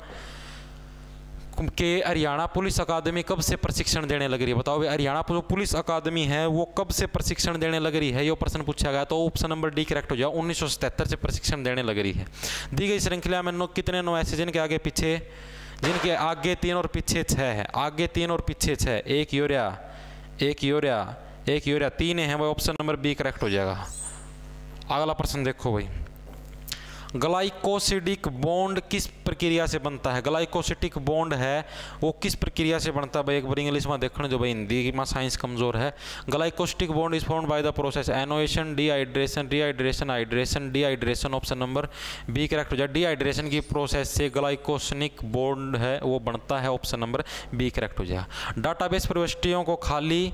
के हरियाणा पुलिस अकादमी कब से प्रशिक्षण देने लग रही है? बताओ भाई, हरियाणा पुलिस अकादमी है वो कब से प्रशिक्षण देने लग रही है? ये प्रश्न पूछा गया, तो ऑप्शन नंबर डी करेक्ट हो जाए। 1977 से प्रशिक्षण देने लग रही है। दी गई श्रृंखला में कितने 9 ऐसे जिनके आगे पीछे, जिनके आगे 3 और पीछे 6 है? आगे 3 और पीछे 6, एक यूरिया 3 है भाई। ऑप्शन नंबर बी करेक्ट हो जाएगा। अगला प्रश्न देखो भाई, ग्लाइकोसिडिक बॉन्ड किस प्रक्रिया से बनता है? ग्लाइकोसिडिक बॉन्ड है वो किस प्रक्रिया से बनता है भाई? एक बार इंग्लिश में देखने जो भाई, हिंदी में साइंस कमजोर है। Glycosidic bond is formed by the process एनोएशन, dehydration, rehydration, hydration, dehydration. Option number B correct हो जाए। डिहाइड्रेशन की प्रोसेस से ग्लाइकोसिडिक बॉन्ड है वो बनता है। ऑप्शन नंबर बी करेक्ट हो जाएगा। डाटाबेस प्रविष्टियों को खाली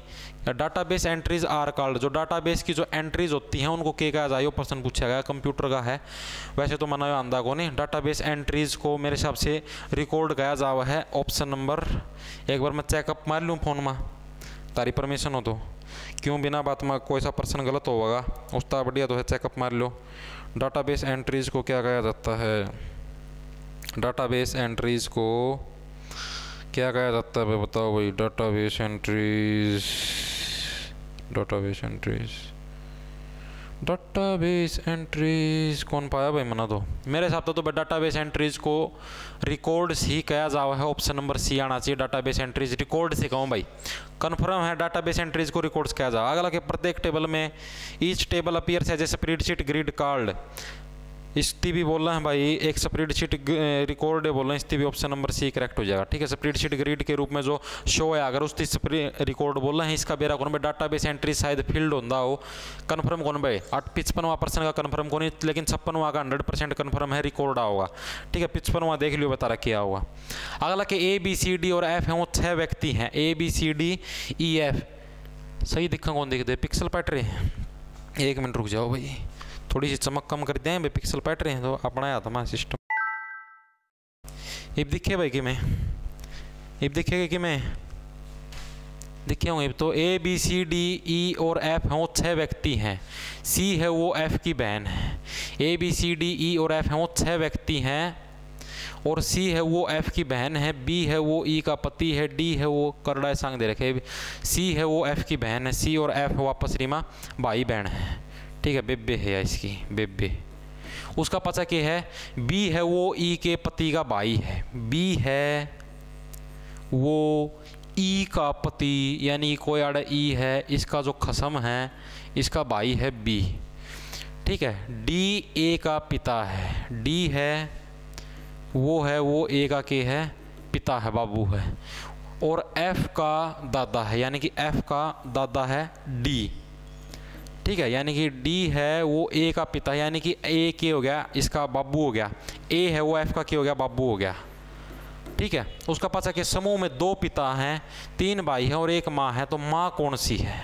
डाटाबेस एंट्रीज आर कॉल्ड, जो डाटाबेस की जो एंट्रीज होती हैं उनको क्या कहा जाए? प्रश्न पूछा गया, कंप्यूटर का है वैसे तो मना आंदा को नहीं। डाटाबेस एंट्रीज को मेरे हिसाब से रिकॉर्ड किया जावा है। ऑप्शन नंबर, एक बार मैं चेकअप मार लूँ फोन में, तारी परमिशन हो तो, क्यों बिना बात में कोई सा प्रश्न गलत होगा उसका बढ़िया तो है, चेकअप मार लो। डाटाबेस एंट्रीज को क्या कहा जाता है? डाटाबेस एंट्रीज को क्या कहा जाता है बताओ भाई? Database entries, database entries, database entries कौन पाया भाई? मना दो। मेरे हिसाब से तो डाटाबेस एंट्रीज को रिकॉर्ड्स ही कहा जावा है। ऑप्शन नंबर सी आना चाहिए। डाटाबेस एंट्रीज रिकॉर्ड से कहूँ भाई, कन्फर्म है डाटाबेस एंट्रीज को रिकॉर्ड्स कहा जावा। अगला के प्रत्येक टेबल में each table appears as a spreadsheet grid card, इस्ती भी बोल रहे हैं भाई, एक स्प्रेडशीट रिकॉर्ड है बोल रहे हैं, इस्ती भी ऑप्शन नंबर सी करेक्ट हो जाएगा। ठीक है, स्प्रेडशीट ग्रिड के रूप में जो शो है अगर उसकी रिकॉर्ड बोल रहे हैं, इसका बेरा कौन भाई? डाटाबेस एंट्री शायद फील्ड होता हो, कन्फर्म कौन भाई? 55% का कन्फर्म कौन, लेकिन 56वां का 100% कन्फर्म है, रिकॉर्ड होगा। ठीक है, 55वां देख लियो बता रहा क्या होगा। अगला के ABCD और F है वो 6 व्यक्ति हैं। ABCDEF सही दिखा कौन दिखते? Pixel pattern. 1 मिनट रुक जाओ भाई, थोड़ी सी चमक कम कर दें भाई, पिक्सल पैट रहे हैं तो अपना हाथ में सिस्टम। इब दिखे भाई कि मैं इब दिखेगा कि मैं दिखे होंगे। तो A B C D E और एफ हैं वो 6 व्यक्ति हैं। सी है वो एफ की बहन है। A B C D E और एफ हैं वो 6 व्यक्ति हैं और सी है वो एफ की बहन है। बी है वो ई का पति है। डी है वो करड़ा सांग दे रखे। सी है वो एफ की बहन है। सी और एफ वापस रीमा भाई बहन है। ठीक है, बेबे है या इसकी बेबे। उसका पता क्या है? बी है वो ई के पति का भाई है। बी है वो ई का पति यानी कोई आड़ा ई है, इसका जो खसम है इसका भाई है बी। ठीक है, डी ए का पिता है। डी है वो ए का के है पिता है, बाबू है। और एफ का दादा है यानी कि एफ का दादा है डी। ठीक है, यानी कि डी है वो ए का पिता यानी कि ए के हो गया इसका बाबू हो गया। ए है वो एफ का के हो गया बाबू हो गया। ठीक है, उसका पता कि समूह में 2 पिता हैं, 3 भाई हैं और 1 माँ है। तो माँ कौन सी है?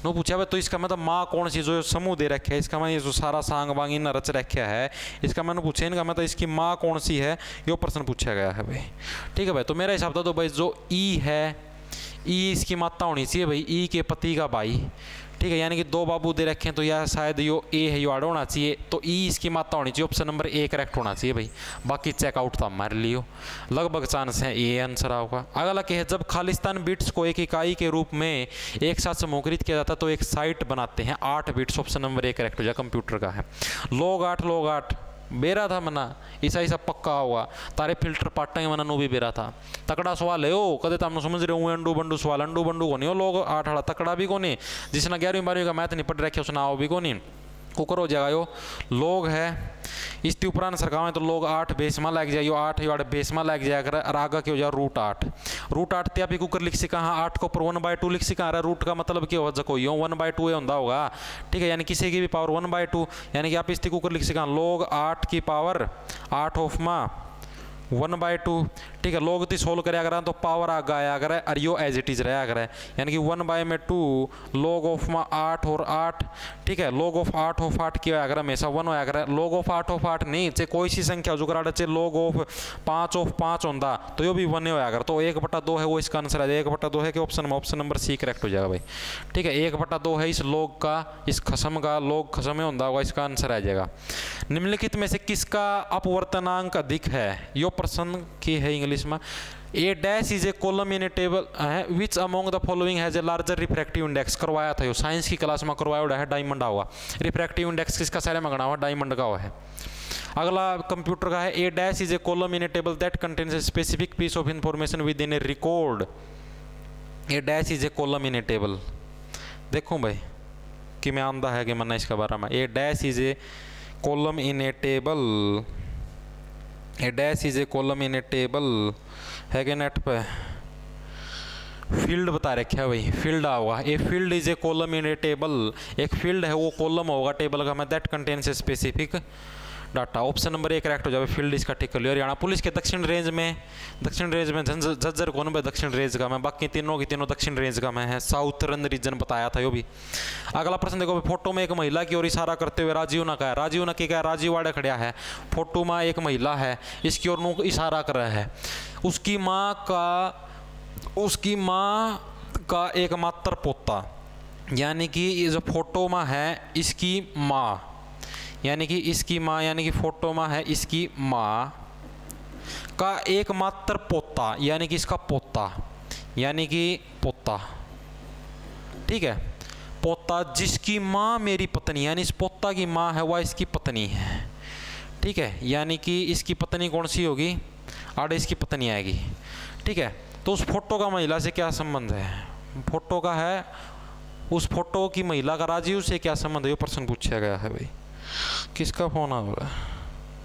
नो पूछा भाई, तो इसका मतलब माँ कौन सी जो समूह दे रखे है, इसका मतलब ये जो सारा सांग वांग इन रच रखा है, इसका मैंने पूछा इनका मतलब इसकी माँ कौन सी है, ये प्रश्न पूछा गया है भाई। ठीक है भाई, तो मेरा हिसाब था तो भाई जो ई है, ई इसकी माता होनी चाहिए भाई, ई के पति का भाई। ठीक है, यानी कि 2 बाबू दे रखे हैं तो यह शायद यो ए है, यो आड़ होना चाहिए। तो ई इसकी माता होनी चाहिए। ऑप्शन नंबर ए करेक्ट होना चाहिए भाई। बाकी चेकआउट था हमारे लिए, लगभग चांस है ए आंसर होगा। अगला क्या है? जब खालिस्तान बिट्स को एक इकाई के रूप में एक साथ समूहीकृत किया जाता है तो एक साइट बनाते हैं 8 bits. Option number A correct हो जाए, कंप्यूटर का है। log 8 बेरा था मना ऐसा ही सब पक्का हुआ। तारे फिल्टर पाटेंगे मना नो भी बेरा था। तकड़ा सवाल है ओ, कदे तमने समझ रहे हो अंडू बंडू सवाल, अंडू बंडू को नहीं हो। log 8 तकड़ा भी को नहीं, जिसने 11वीं 12वीं का मैथ नहीं पढ़ रखे उसने आओ भी को नहीं। कुकर हो जाएगा यो log है इसके उपरांत सरकावें तो log 8 बेस में लग जाए। यो 8 यो 8 बेस में लग जाएगा और आगे क्या हो जाए √8 ते आप कुकर लिख सका। हाँ, 8 को ऊपर 1/2 लिख सका। रूट का मतलब क्या होगा? कोई 1/2 होता होगा। ठीक है, यानी किसी की भी पावर 1/2 यानी कि आप इसकी कुकर लिख सका log 8 की पावर 8 ऑफ माँ 1/2। ठीक है, log ती सोल्व करे अगर तो पावर आगे आया करे और यो एज इट इज रहा करे यानी कि 1/2 log ऑफ माँ 8 और 8। ठीक है, log ऑफ 8 ऑफ 8 क्या होया करे? हमेशा 1 होया करे। log ऑफ 8 ऑफ 8 नहीं चाहे कोई सी संख्या जो करा चाहे log ऑफ 5 ऑफ 5 होता तो यो भी 1 होया करे। तो 1/2 है वो इसका आंसर है। 1/2 है कि ऑप्शन में ऑप्शन नंबर सी करेक्ट हो जाएगा भाई। ठीक है, 1/2 है इस log का, इस खसम का, log खसम में होता होगा, इसका आंसर आ जाएगा। निम्नलिखित में से किसका अपवर्तनांक अधिक है? यो प्रश्न की है इंग्लिश में। A dash is a column in a table है which among the following has a larger refractive index. करवाया था यो साइंस की क्लास में, करवाया है डायमंड हुआ। रिफ्रैक्टिव इंडेक्स किसका सारे में गणा हुआ? डायमंड का हुआ है। अगला कंप्यूटर का है a dash is a column in a table that contains a specific piece of information within a record. A dash is a column in a table. देखो भाई कि मैं आंदा है कि मना इसका बारे में। A dash is a column in a table. A dash is a column in a table है कि नेट पे फील्ड बता रखा है भाई। फील्ड होगा a field is a column in a table. एक फील्ड है वो कॉलम होगा टेबल का मैं that contains a specific data. Option number A correct हो जाए। फील्ड इसका टिक कर लिया। हरियाणा पुलिस के दक्षिण रेंज में झज्जर कौन भाई दक्षिण रेंज का मैं, बाकी तीनों की तीनों दक्षिण रेंज का मैं है। साउथर्न रीजन बताया था यो भी। अगला प्रश्न देखो, फोटो में एक महिला की ओर इशारा करते हुए राजीव ना कहा। राजीव ना क्या? राजीव वाड़े खड़ा है। फोटो में एक महिला है, इसकी ओर नो इशारा कर रहा है। उसकी माँ का एकमात्र पोता यानी कि ये जो फोटो में है इसकी माँ यानी कि इसकी माँ यानी कि फोटो में है इसकी माँ का एकमात्र पोता यानी कि इसका पोता यानी कि पोता। ठीक है, पोता जिसकी माँ मेरी पत्नी यानी इस पोता की माँ है वह इसकी पत्नी है। ठीक है, यानी कि इसकी पत्नी कौन सी होगी? आड़े इसकी पत्नी आएगी। ठीक है, तो उस फोटो का महिला से क्या संबंध है? फोटो का है उस फोटो की महिला का राजीव से क्या संबंध है? ये प्रश्न पूछा गया है भाई। किसका फोन आ रहा है?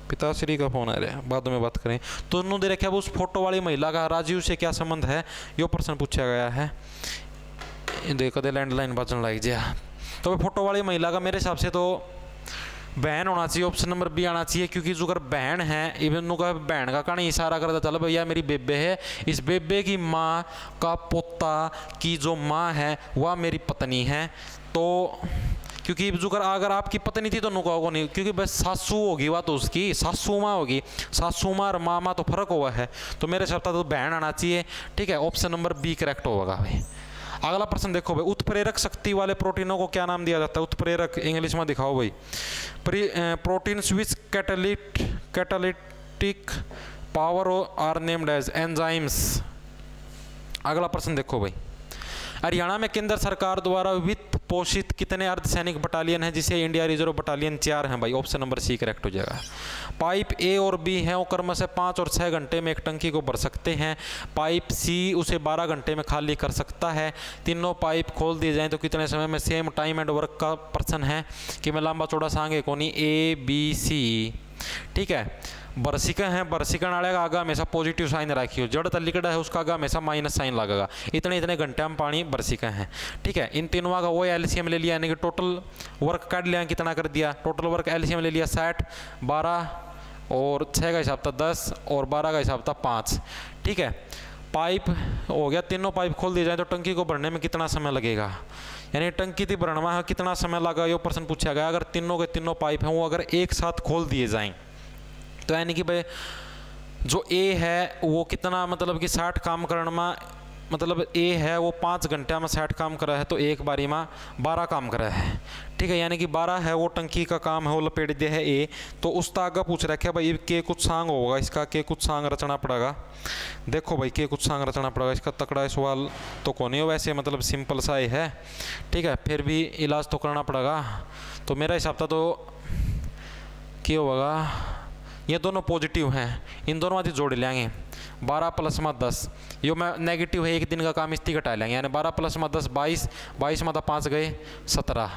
पिताश्री का फोन आ रहा है, बाद में बात करें। तो उन्होंने दे रखा है उस फोटो वाली महिला का राजीव से क्या संबंध है? यो प्रश्न पूछा गया है। देखो दे लैंडलाइन बचने लग जाए। तो फोटो वाली महिला का मेरे हिसाब से तो बहन होना चाहिए। ऑप्शन नंबर बी आना चाहिए क्योंकि जो अगर बहन है इवन का बहन का कहानी इशारा करता चलो भैया मेरी बेबे है, इस बेबे की माँ का पोता की जो माँ है वह मेरी पत्नी है। तो क्योंकि अगर आपकी पत्नी थी तो नुका होगा नहीं, क्योंकि बस सासू होगी बात तो उसकी, सासू माँ होगी, सासू माँ और मामा तो फर्क हुआ है, तो मेरे हिसाब से तो बहन आना चाहिए। ठीक है, ऑप्शन नंबर बी करेक्ट होगा भाई। अगला प्रश्न देखो भाई, उत्प्रेरक शक्ति वाले प्रोटीनों को क्या नाम दिया जाता है? उत्प्रेरक इंग्लिश में दिखाओ भाई। Proteins which catalytic power are named as enzymes. अगला प्रश्न देखो भाई, हरियाणा में केंद्र सरकार द्वारा वित्त पोषित कितने अर्धसैनिक बटालियन है, जिसे इंडिया रिजर्व बटालियन 4 हैं भाई। ऑप्शन नंबर सी करेक्ट हो जाएगा। पाइप ए और बी है वो क्रमशः 5 और 6 घंटे में एक टंकी को भर सकते हैं। पाइप सी उसे 12 घंटे में खाली कर सकता है। तीनों पाइप खोल दिए जाएं तो कितने समय में? सेम टाइम एंड वर्क का प्रश्न है कि मैं लंबा चौड़ा सांगे कोनी ए बी सी। ठीक है, बरसिका है, बरसिकन वाले का आगा हमेशा पॉजिटिव साइन रखियो, जड़ तलिकड़ा है उसका आगा हमेशा माइनस साइन लगेगा। इतने इतने घंटे में पानी बरसिका है। ठीक है, इन तीनों का वो एलसीएम ले लिया, यानी कि टोटल वर्क काट लिया, कितना कर दिया? टोटल वर्क एलसीएम ले लिया 60, 12 और 6 का हिसाब था 10 और 12 का हिसाब था 5। ठीक है, पाइप हो गया, तीनों पाइप खोल दिए जाए तो टंकी को भरने में कितना समय लगेगा, यानी टंकी थी भरने में कितना समय लगा, ये प्रश्न पूछा गया। अगर तीनों के तीनों पाइप हैं वो अगर एक साथ खोल दिए जाएं तो यानी कि भाई जो ए है वो कितना, मतलब कि 60 काम करने में, मतलब ए है वो 5 घंटे में 60 काम कर रहा है तो एक बारी में 12 काम कर रहा है। ठीक है, यानी कि 12 है वो टंकी का काम है, वो लपेट दिया है ए। तो उस आगे पूछ रखा है भाई के कुछ सांग होगा, इसका के कुछ सांग रचना पड़ेगा। देखो भाई के कुछ सांग रचना पड़ेगा, इसका तकड़ा सवाल तो कौन है वैसे, मतलब सिंपल सा ही है। ठीक है, फिर भी इलाज तो करना पड़ेगा। तो मेरा हिसाब था तो क्या होगा, ये दोनों पॉजिटिव हैं, इन दोनों आदि जोड़ लेंगे। 12 प्लस में 10, यो मैं नेगेटिव है, एक दिन का काम इसती घटा लेंगे, यानी 12 प्लस में 10 22, 22 में 5 गए 17।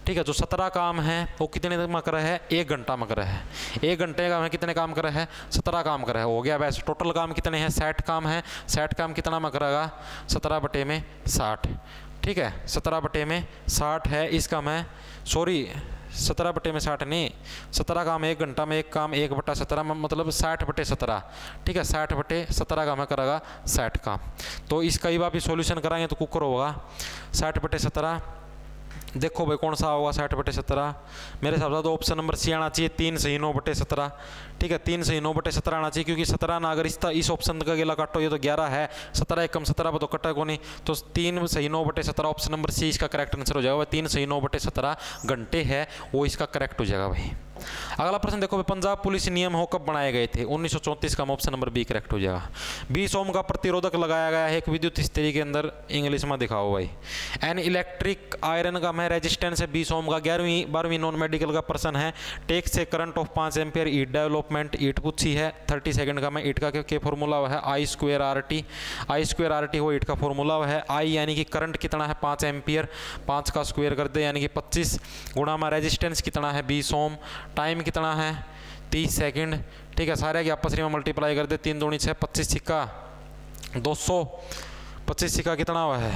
ठीक है, जो 17 काम है वो कितने में कर रहा है? 1 घंटा में कर रहा है। 1 घंटे का में कितने काम कर रहा है? 17 काम कर रहा है। हो गया वैसे टोटल काम कितने हैं? 60 काम है। 60 काम कितना में करेगा? 17 बटे में 60। ठीक है, 17 बटे में 60 है इसका, मैं सॉरी 17 बटे में 60 नहीं, 17 काम 1 घंटा में एक काम 1 बटा 17 में, मतलब 60 बटे 17। ठीक है, 60 बटे 17 का मैं करेगा 60 काम। तो इसका ही भी सॉल्यूशन कराएंगे तो कुकर होगा 60 बटे 17। देखो भाई कौन सा होगा 60 बटे 17? मेरे हिसाब से तो ऑप्शन नंबर सी आना चाहिए, 3 सही 9 बटे 17। ठीक है, 3 सही 9 बटे 17 आना चाहिए, क्योंकि 17 ना अगर इस ऑप्शन का गेला काटो ये तो 11 है, 17 एकम 17 पर तो कटा को नहीं, तो 3 सही 9 बटे 17 ऑप्शन नंबर सी इसका करेक्ट आंसर हो जाएगा। 3 सही 9 बटे 17 घंटे है वो इसका करेक्ट हो जाएगा भाई। अगला प्रश्न देखो भाई, पंजाब पुलिस नियम हो कब बनाए गए थे? 1934 का, ऑप्शन नंबर बी करेक्ट हो जाएगा। 20 ओम का प्रतिरोधक लगाया गया है एक विद्युत इस्त्री के अंदर, इंग्लिश में दिखाओ भाई। एन इलेक्ट्रिक आयरन का मैं रेजिस्टेंस है 20 ओम का। 11वीं 12वीं नॉन मेडिकल का प्रश्न है। टेक से current of 5 ampere heat development, heat पूछी है। 30 सेकंड का मैं ईट का के फॉर्मूला है आई स्क्वेयर आर टी वो ईट का फॉर्मूला है। आई यानी कि करंट कितना है 5 एम्पियर, 5 का स्क्वेयर कर दे यानी कि 25 गुणा में रेजिस्टेंस कितना है 20 ओम, टाइम कितना है 30 सेकंड। ठीक है, सारे की आपस में मल्टीप्लाई कर दे, 3 दूनी 6, 25 सिक्का 200, 25 सिक्का कितना हुआ है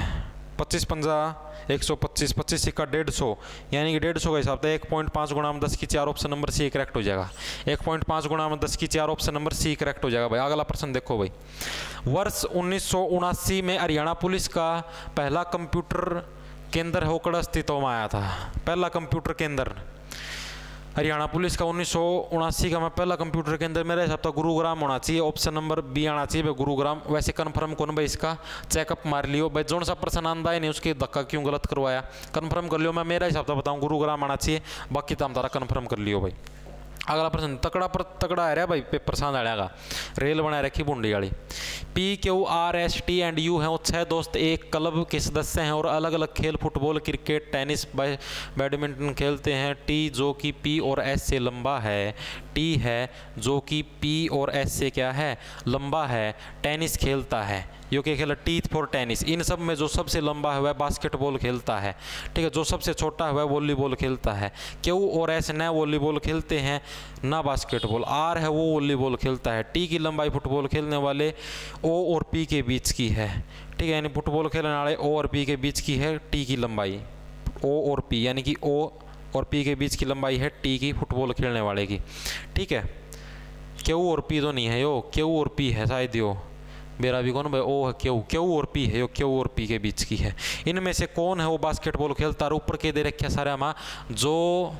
25 50 125, 25 सिक्का 150, यानी कि 150 का हिसाब था 1.5 गुणा में 10 की 4 ऑप्शन नंबर सी करेक्ट हो जाएगा। 1.5 गुणा में 10 की 4 ऑप्शन नंबर सी करेक्ट हो जाएगा भाई। अगला प्रश्न देखो भाई, वर्ष 1979 में हरियाणा पुलिस का पहला कंप्यूटर केंद्र होकड़ा अस्तित्व में आया था। पहला कंप्यूटर केंद्र हरियाणा पुलिस का 1979 का मैं पहला कंप्यूटर केंद्र मेरे हिसाब से गुरुग्राम होना चाहिए, ऑप्शन नंबर बी आना चाहिए भाई गुरुग्राम। वैसे कंफर्म कौन भाई, इसका चेकअप मार लियो भाई, जोन सा प्रश्न आंदा है नहीं उसके धक्का क्यों गलत करवाया, कंफर्म कर लियो। मैं मेरा हिसाब से बताऊँ गुरुग्राम आना चाहिए, बाकी तो हम तारा कंफर्म कर लियो भाई। अगला प्रश्न तकड़ा पर तकड़ा आ रहा भाई, पेपर साथ आएगा। रेल बना रखी बुंडी वाली। P Q R S T and you हैं वो 6 दोस्त एक क्लब के सदस्य हैं और अलग अलग खेल फुटबॉल क्रिकेट टेनिस बैडमिंटन खेलते हैं। टी जो कि पी और एस से लंबा है, टी है जो कि पी और एस से क्या है लंबा है, टेनिस खेलता है। यो क्या खेला टी फॉर टेनिस। इन सब में जो सबसे लंबा है वह बास्केटबॉल खेलता है। ठीक है, जो सबसे छोटा है वह वॉलीबॉल खेलता है। क्यू और एस न वॉलीबॉल खेलते हैं ना बास्केटबॉल। आर है वो वॉलीबॉल खेलता है। टी की लंबाई फुटबॉल खेलने वाले ओ और पी के बीच की है। ठीक है, यानी फुटबॉल खेलने वाले ओ और पी के बीच की है टी की लंबाई। ओ और पी यानी कि ओ और पी के बीच की लंबाई है टी की फुटबॉल खेलने वाले की। ठीक है, क्यू और पी तो नहीं है यो, क्यू और पी है शायद यो। मेरा भी कौन भाई, ओ है क्यू, क्यू और पी है, यो क्यू और पी के बीच की है। इनमें से कौन है वो बास्केटबॉल खेलता है? ऊपर के दे रखे सारे हम, जो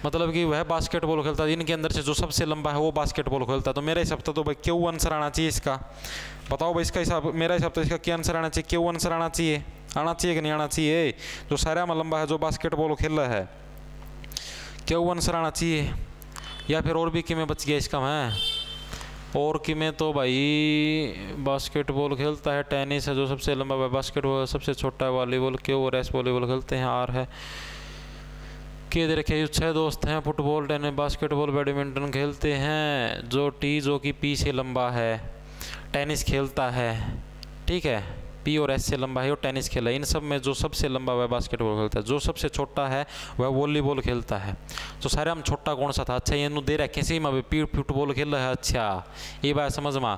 मतलब कि वह बास्केटबॉल खेलता है, इनके अंदर से जो सबसे लंबा है वो बास्केटबॉल खेलता है। तो मेरे हिसाब से तो भाई क्यू आंसर आना चाहिए इसका। बताओ भाई इसका हिसाब, मेरा हिसाब तो इसका क्या आंसर आना चाहिए? क्यू आंसर आना चाहिए, आना चाहिए कि नहीं आना चाहिए? जो सारा में लंबा है, जो बास्केटबॉल खेल रहा है, क्यू आंसर आना चाहिए। या फिर और भी कि में बच गया इसका मैं, और कि में तो भाई बास्केटबॉल खेलता है, टेनिस है जो सबसे लंबा है, बास्केटबॉल सबसे छोटा है, वॉलीबॉल क्यू और एस वॉलीबॉल खेलते हैं, आर है के दे रखे 6 दोस्त हैं, फुटबॉल टेनिस बास्केटबॉल बैडमिंटन खेलते हैं, जो टी जो कि पी से लंबा है टेनिस खेलता है, ठीक है, पी और एस से लंबा है वो टेनिस खेला है। इन सब में जो सबसे लंबा वह बास्केटबॉल खेलता है, जो सबसे छोटा है वह वॉलीबॉल खेलता है। तो सारे हम छोटा कौन सा था? अच्छा ये दे रखे सी में पी फुटबॉल खेल रहा है, अच्छा ये बात समझ में,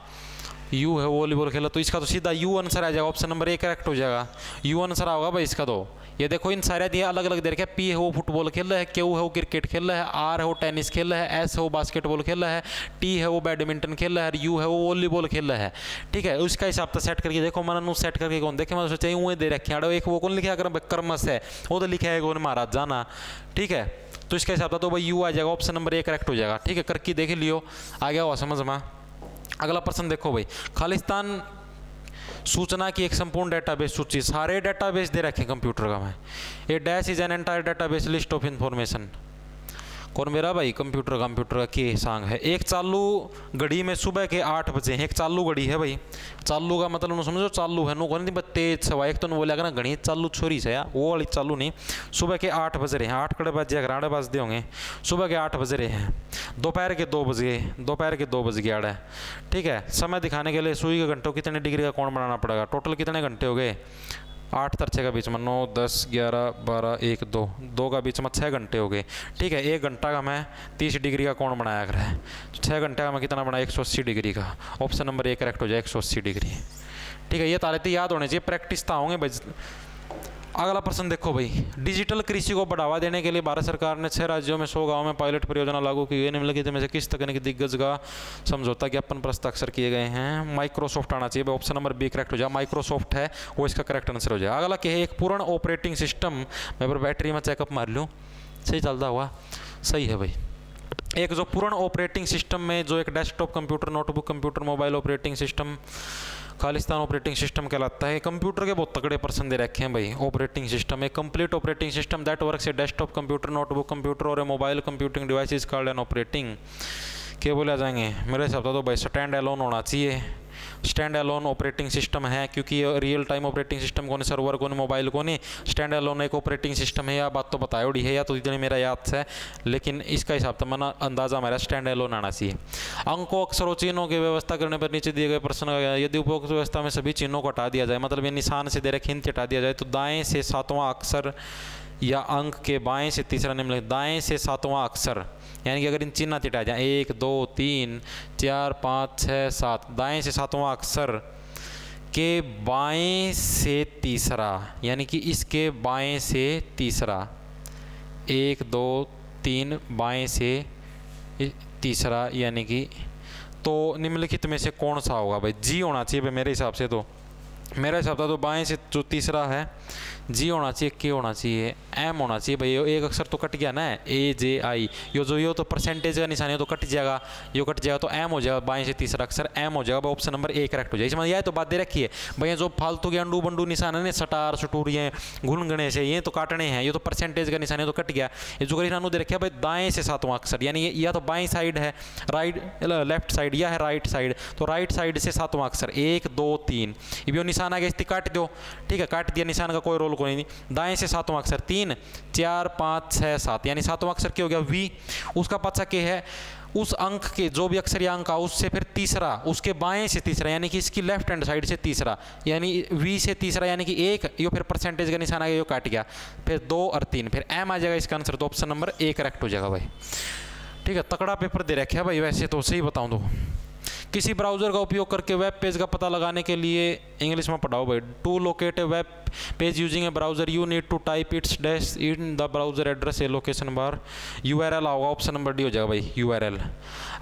यू है वॉलीबॉल खेला, तो इसका तो सीधा यू आंसर आ जाएगा, ऑप्शन नंबर 1 करेक्ट हो जाएगा, यू आंसर होगा भाई इसका। तो ये देखो इन सारे दिए अलग अलग दे रखे, पी है वो फुटबॉल खेल रहा है, क्यू है वो क्रिकेट खेल रहा है, आर है वो टेनिस खेल रहा है, एस है वो बास्केटबॉल खेल रहा है, टी है वो बैडमिंटन खेल रहा है, यू है वो वॉलीबॉल खेल रहा है, ठीक है। उसका हिसाब से सेट करके देखो, मैंने सेट करके कौन देखे, मैं सोचा यूँ दे रखे हैं, एक वो कौन लिखा अगर कर्मस है वो तो लिखा है कौन महाराज जाना, ठीक है। तो इसका हिसाब तो भाई यू आ जाएगा, ऑप्शन नंबर 1 करेक्ट हो जाएगा, ठीक है। करके देख लियो, आ गया हुआ समझ में। अगला प्रश्न देखो भाई, खालिस्तान सूचना की एक संपूर्ण डेटाबेस सूची, सारे डेटाबेस दे रखे कंप्यूटर का मैं, a dash is an entire database list of information. कौन मेरा भाई कंप्यूटर का के सांग है। एक चालू घड़ी में सुबह के 8 बजे है, एक चालू घड़ी है भाई, चालू का मतलब समझो चालू है नो कौन तेज सवा, एक तो बोले ना घड़ी चालू छोरी से यार, वो वाली चालू नहीं। सुबह के 8 बज रहे हैं, 8 कड़े बजे 11 बजते होंगे, सुबह के 8 बज रहे हैं, दोपहर के 2 बज गए, दोपहर के 2 बज गया है, ठीक है। समय दिखाने के लिए सुई के घंटों कितने डिग्री का कोण बनाना पड़ेगा, टोटल कितने घंटे हो गए? 8 तरछे का बीच में 9 10 11 12 1 2 का बीच में 6 घंटे हो गए, ठीक है। 1 घंटा का मैं 30 डिग्री का कोण बनाया कर है, 6 घंटे का मैं कितना बना 180 डिग्री का, ऑप्शन नंबर 1 करेक्ट हो जाए 180 डिग्री, ठीक है। ये तारीख याद होने चाहिए, प्रैक्टिस तो होंगे भाई। अगला प्रश्न देखो भाई, डिजिटल कृषि को बढ़ावा देने के लिए भारत सरकार ने 6 राज्यों में 100 गांवों में पायलट परियोजना लागू की गई, निम्नलिखित में से किस तकनीकी दिग्गज का समझौता ज्ञापन पर हस्ताक्षर किए गए हैं? माइक्रोसॉफ्ट आना चाहिए, ऑप्शन नंबर बी करेक्ट हो जाए, माइक्रोसॉफ्ट है वो इसका करेक्ट आंसर हो जाए। अगला क्या है, एक पूर्ण ऑपरेटिंग सिस्टम, मैं पर बैटरी में चेकअप मार लूँ, सही चलता हुआ, सही है भाई। एक जो पूर्ण ऑपरेटिंग सिस्टम में जो एक desktop computer, notebook computer, mobile operating system Khalistan operating system कहलाता है। कंप्यूटर के बहुत तगड़े प्रश्न दे रखे हैं भाई। ऑपरेटिंग सिस्टम एक complete operating system that works a desktop computer, notebook computer और a mobile computing device is called an operating, क्या बोले आ जाएंगे? मेरे हिसाब से तो भाई स्टैंड अलोन होना चाहिए, स्टैंड अलोन ऑपरेटिंग सिस्टम है, क्योंकि रियल टाइम ऑपरेटिंग सिस्टम को नहीं, सर्वर को नहीं, मोबाइल को नहीं, स्टैंड अलोन एक ऑपरेटिंग सिस्टम है। या बात तो बताई उड़ी है, या तो इतनी मेरा याद है, लेकिन इसका हिसाब तो मैंने अंदाजा मेरा स्टैंड अलोन आना चाहिए। अंकों अक्षरों चिन्हों की व्यवस्था करने पर नीचे दिए गए प्रश्न का यदि उपरोक्त व्यवस्था में सभी चिन्हों को हटा दिया जाए, मतलब ये निशान से दे रखे हिंट हटा दिया जाए, तो दाएं से 7वां अक्षर या अंक के बाएं से तीसरा निम्नलिखित, दाएं से 7वां अक्षर, यानी कि अगर इन चिन्ह हटा जाए 1 2 3 4 5 6 7, दाएं से 7वां अक्षर के बाएं से तीसरा, यानी कि इसके बाएं से तीसरा, 1 2 3 बाएं से तीसरा, यानी कि तो निम्नलिखित में से कौन सा होगा भाई? जी होना चाहिए भाई मेरे हिसाब से, तो मेरे हिसाब से तो बाएं से जो तीसरा है जी होना चाहिए, के होना चाहिए, एम होना चाहिए भाई। एक अक्षर तो कट गया ना, ए जे आई, यो तो परसेंटेज का निशान है तो कट जाएगा, यो कट जाएगा तो एम हो जाएगा, बाएं से तीसरा अक्षर एम हो जाएगा, ऑप्शन नंबर 1 करेक्ट हो जाएगा। इसमें यह तो बात दे रखी है भैया, जो फालतू के अंडू बंडू निशान है ना, सटार सटूर ये घुन गणे से ये तो काटने हैं, ये तो परसेंटेज का निशान है तो कट गया। ये जो निशान दे रखे भाई दाएं से 7वां अक्षर, यानी या तो बाएं साइड है, राइट लेफ्ट साइड, या है राइट साइड, तो राइट साइड से 7वां अक्षर 1 2 3, ये निशान आ गया, इसकी काट दो, ठीक है, काट दिया, निशान का कोई रोल कोई नहीं। दाएं से 7वां अक्षर 3 4 5 6 7, यानी 7वां अक्षर क्या हो गया? वी। उसका पचा के है उस अंक के जो भी अक्षर या अंक आ उससे फिर तीसरा, उसके बाएं से तीसरा, यानी कि इसकी लेफ्ट हैंड साइड से तीसरा, यानी वी से तीसरा, यानी कि 1, यो फिर परसेंटेज का निशान आ गया, यो काट गया, फिर 2 और 3, फिर एम आ जाएगा इसका आंसर, तो ऑप्शन नंबर 1 करेक्ट हो जाएगा भाई। ठीक है, तकड़ा पेपर दे रखे है भाई, वैसे तो सही बताऊं तो किसी ब्राउज़र का उपयोग करके वेब पेज का पता लगाने के लिए, इंग्लिश में पढ़ाओ भाई, to locate a web page using a browser you need to type its dash in the browser address a location bar, URL होगा, ऑप्शन नंबर डी हो जाएगा भाई, URL।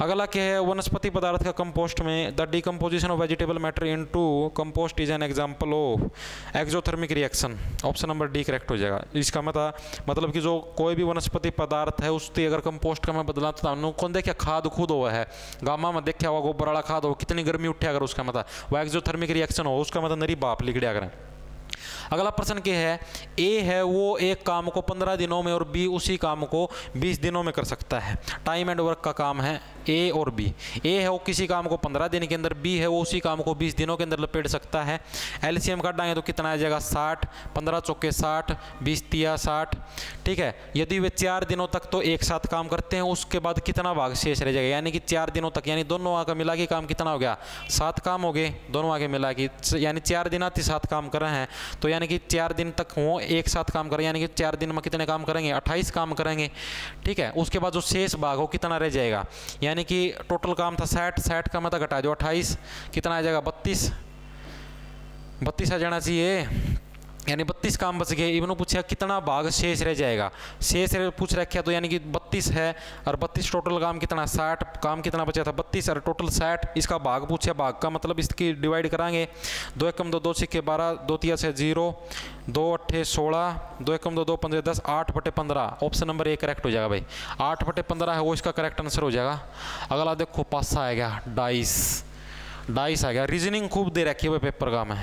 अगला क्या है, वनस्पति पदार्थ का कंपोस्ट में the decomposition of vegetable matter into compost is an example of exothermic reaction, option number D correct हो जाएगा। इसका मतलब कि जो कोई भी वनस्पति पदार्थ है उसकी अगर कंपोस्ट का मैं बदला तो कौन देखिए खाद खुद हुआ है, गामा में देखा हुआ गोबर वाला खाद हो, कितनी गर्मी उठे अगर उसका मतलब वो एक्सोथर्मिक रिएक्शन हो, उसका मतलब नरी बाप लिख दिया करें। अगला प्रश्न क्या है, ए है वो एक काम को 15 दिनों में और बी उसी काम को 20 दिनों में कर सकता है। टाइम एंड वर्क का काम है ए और बी। ए है वो किसी काम को 15 दिन के अंदर, बी है वो उसी काम को 20 दिनों के अंदर लपेट सकता है। एलसीएम काटेंगे तो कितना आ जाएगा 60, 15 चौके 60, 20 तिया 60, ठीक है। यदि वे 4 दिनों तक तो एक साथ काम करते हैं, उसके बाद कितना भाग शेष रह जाएगा, यानी कि 4 दिनों तक, यानी दोनों आगे मिला के काम कितना हो गया 7 काम हो गए, दोनों आगे मिला के, यानी 4 दिन आती 7 काम कर रहे हैं, तो यानी कि 4 दिन तक वो एक साथ काम करें, यानी कि 4 दिन में कितने काम करेंगे 28 काम करेंगे, ठीक है। उसके बाद जो शेष भाग हो कितना रह जाएगा, यानी कि टोटल काम था 60 का मतलब घटा दो 28, कितना आ जाएगा 32 आ जाना चाहिए, यानी 32 काम बच गए। इन्होंने पूछा कितना भाग शेष रह जाएगा, शेष पूछ रखा तो यानी कि 32 है और 32 टोटल काम कितना 60, काम कितना बचा था 32 और टोटल 60, इसका भाग पूछा, भाग का मतलब इसकी डिवाइड कराएंगे, 2 एकम 2, 2 सिक्के 12, 2 तिया 6 0, 2 अट्ठे 16, 2 एकम 2, 2 15 10, 8/15, ऑप्शन नंबर ए करेक्ट हो जाएगा भाई, 8/15 है वो इसका करेक्ट आंसर हो जाएगा। अगला देखो पासा आएगा डाइस आ गया, रीजनिंग खूब दे रखी है पेपर का में,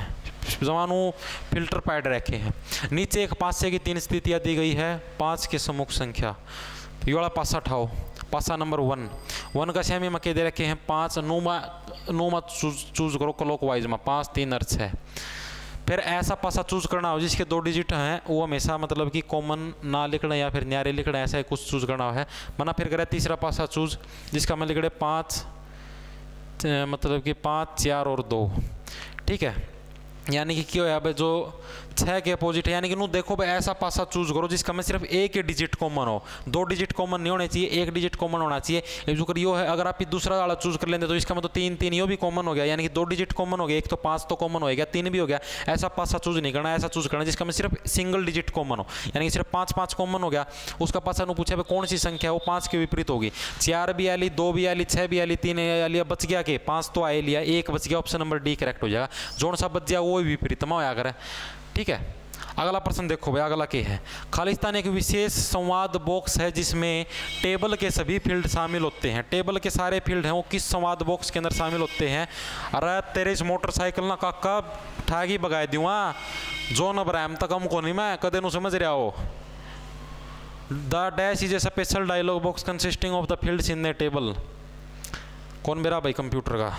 जवानू फिल्टर पैड रखे हैं। नीचे एक पासे की 3 स्थितियां दी गई है, 5 के सम्मुख संख्या, ये वाला पासा उठाओ, पासा नंबर 1 का सेमी मके दे रखे हैं 5, नूमा चूज करो क्लॉकवाइज में 5 3 और 6। फिर ऐसा पासा चूज करना हो जिसके 2 डिजिट हैं, वो हमेशा मतलब कि कॉमन ना लिखना या फिर न्यारे लिखना, ऐसा कुछ चूज करना है। मना फिर करे तीसरा पासा चूज जिसका मैं लिख रहे 5 मतलब कि 5 4 और 2, ठीक है। यानी कि क्या है जो 6 के अपोजिट है, यानी कि देखो भाई ऐसा पासा चूज करो जिसका में सिर्फ एक ही डिजिट कॉमन हो, 2 डिजिट कॉमन नहीं होने चाहिए, एक डिजिट कॉमन होना चाहिए। जो करियो है अगर आप दूसरा वाला चूज कर लेंगे तो इसका मतलब 3 यो भी कॉमन हो गया, यानी कि 2 डिजिट कॉमन हो गया, एक तो 5 तो कॉमन हो गया, 3 भी हो गया। ऐसा पासा चूज नहीं करना, ऐसा चूज करना जिसका में सिर्फ सिंगल डिजिट कॉमन हो, यानी कि सिर्फ 5 कॉमन हो गया। उसका पासा ने पूछा कौन सी संख्या वो 5 के विपरीत होगी, 4 भी आली, 2 भी आली, 6 भी आली, 3 आली, बच गया के 5 तो आए लिया, 1 बच गया, ऑप्शन नंबर डी करेक्ट हो जाएगा। जोन सा बच गया वो विपरीत में होया करे, ठीक है। अगला प्रश्न देखो भाई, अगला क्या है, खालिस्तान एक विशेष संवाद बॉक्स है जिसमें टेबल के सभी फील्ड शामिल होते हैं। टेबल के सारे फील्ड हैं वो किस संवाद बॉक्स के अंदर शामिल होते हैं। अरे तेरे इस मोटरसाइकिल ना काका ठागी बगाए दूँ जो न ब्राम तक हमको नहीं मैं कदे नु समझ रहा हो। The dash is A special dialogue box consisting of the fields in the table. कौन मेरा भाई कंप्यूटर का।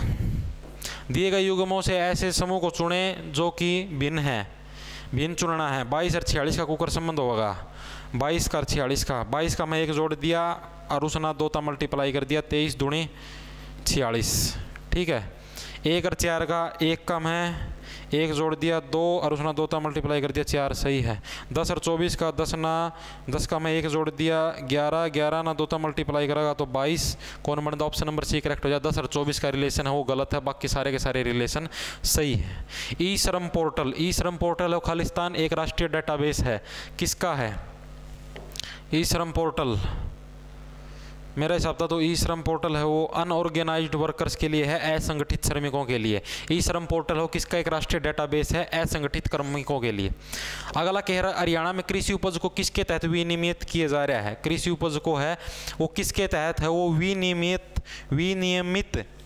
दिए गए युग्मों से ऐसे समूह को चुने जो कि भिन्न है, भिन्न चुनना है। 22 और 46 का कुकर संबंध होगा, 22 का 46 का, 22 का मैं 1 जोड़ दिया और उसने 2 का मल्टीप्लाई कर दिया, 23 दूनी 46, ठीक है। 1 और 4 का 1 कम है, 1 जोड़ दिया 2 और उसने 2 का मल्टीप्लाई कर दिया 4, सही है। 10 और 24 का 10 का मैं 1 जोड़ दिया 11 ना 2 का मल्टीप्लाई करेगा तो 22, कौन बनता ऑप्शन नंबर सी करेक्ट हो जाए। 10 और 24 का रिलेशन है वो गलत है, बाकी सारे के सारे रिलेशन सही है। ई श्रम पोर्टल है खालिस्तान एक राष्ट्रीय डेटाबेस है, किसका है ई श्रम पोर्टल। मेरा हिसाब था तो ई श्रम पोर्टल है वो अनऑर्गेनाइज्ड वर्कर्स के लिए है, असंगठित श्रमिकों के लिए। ई श्रम पोर्टल हो किसका एक राष्ट्रीय डेटाबेस है, असंगठित कार्मिकों के लिए। अगला कह रहा हरियाणा में कृषि उपज को किसके तहत विनियमित किया जा रहा है। कृषि उपज को है वो किसके तहत है वो विनियमित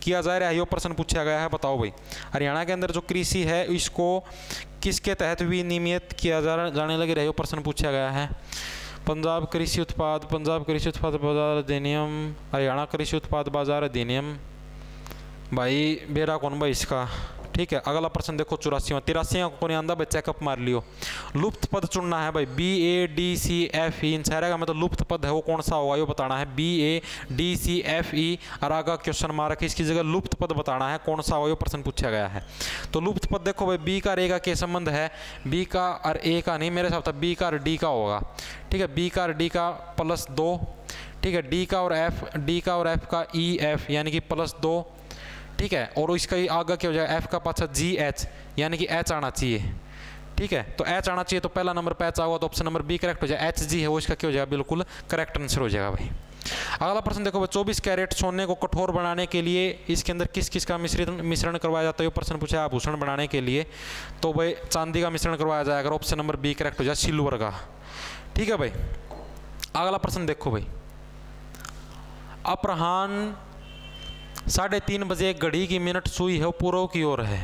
किया जा रहा है, ये प्रश्न पूछा गया है। बताओ भाई हरियाणा के अंदर जो कृषि है इसको किसके तहत विनियमित किया जाने लगे रहे, प्रश्न पूछा गया है। पंजाब कृषि उत्पाद बाजार अधिनियम, हरियाणा कृषि उत्पाद बाजार अधिनियम, भाई बेरा कौन भाई इसका, ठीक है। अगला प्रश्न देखो 84वां 83 को नहीं आंदा भाई चेकअप मार लियो। लुप्त पद चुनना है भाई, BADCFE इन सारे का मतलब लुप्त पद है वो कौन सा होगा ये बताना है। BADCFE और आगा क्वेश्चन मार्क इसकी जगह लुप्त पद बताना है कौन सा होगा ये प्रश्न पूछा गया है। तो लुप्त पद देखो भाई B का और A का क्या संबंध है, B का और A का नहीं, मेरे हिसाब से B का और D का होगा, ठीक है। B का और D का +2, ठीक है। D का और F का EF यानी कि +2, ठीक है। और इसका आगे क्या हो जाएगा, एफ का पाछा जी एच, यानी कि एच आना चाहिए, ठीक है। तो एच आना चाहिए, तो पहला नंबर पे एच आएगा, तो ऑप्शन नंबर बी करेक्ट हो जाएगा। एच जी है वो इसका क्या हो जाएगा, बिल्कुल करेक्ट आंसर हो जाएगा भाई। अगला प्रश्न देखो भाई, 24 कैरेट सोने को कठोर बनाने के लिए इसके अंदर किस किस का मिश्रण करवाया जाता है, ये प्रश्न पूछा है आभूषण बनाने के लिए, तो भाई चांदी का मिश्रण करवाया जाएगा, ऑप्शन नंबर बी करेक्ट हो जाएगा, सिल्वर का, ठीक है भाई। अगला प्रश्न देखो भाई, अपराह्न 3:30 बजे घड़ी की मिनट सुई है वो पूर्व की ओर है,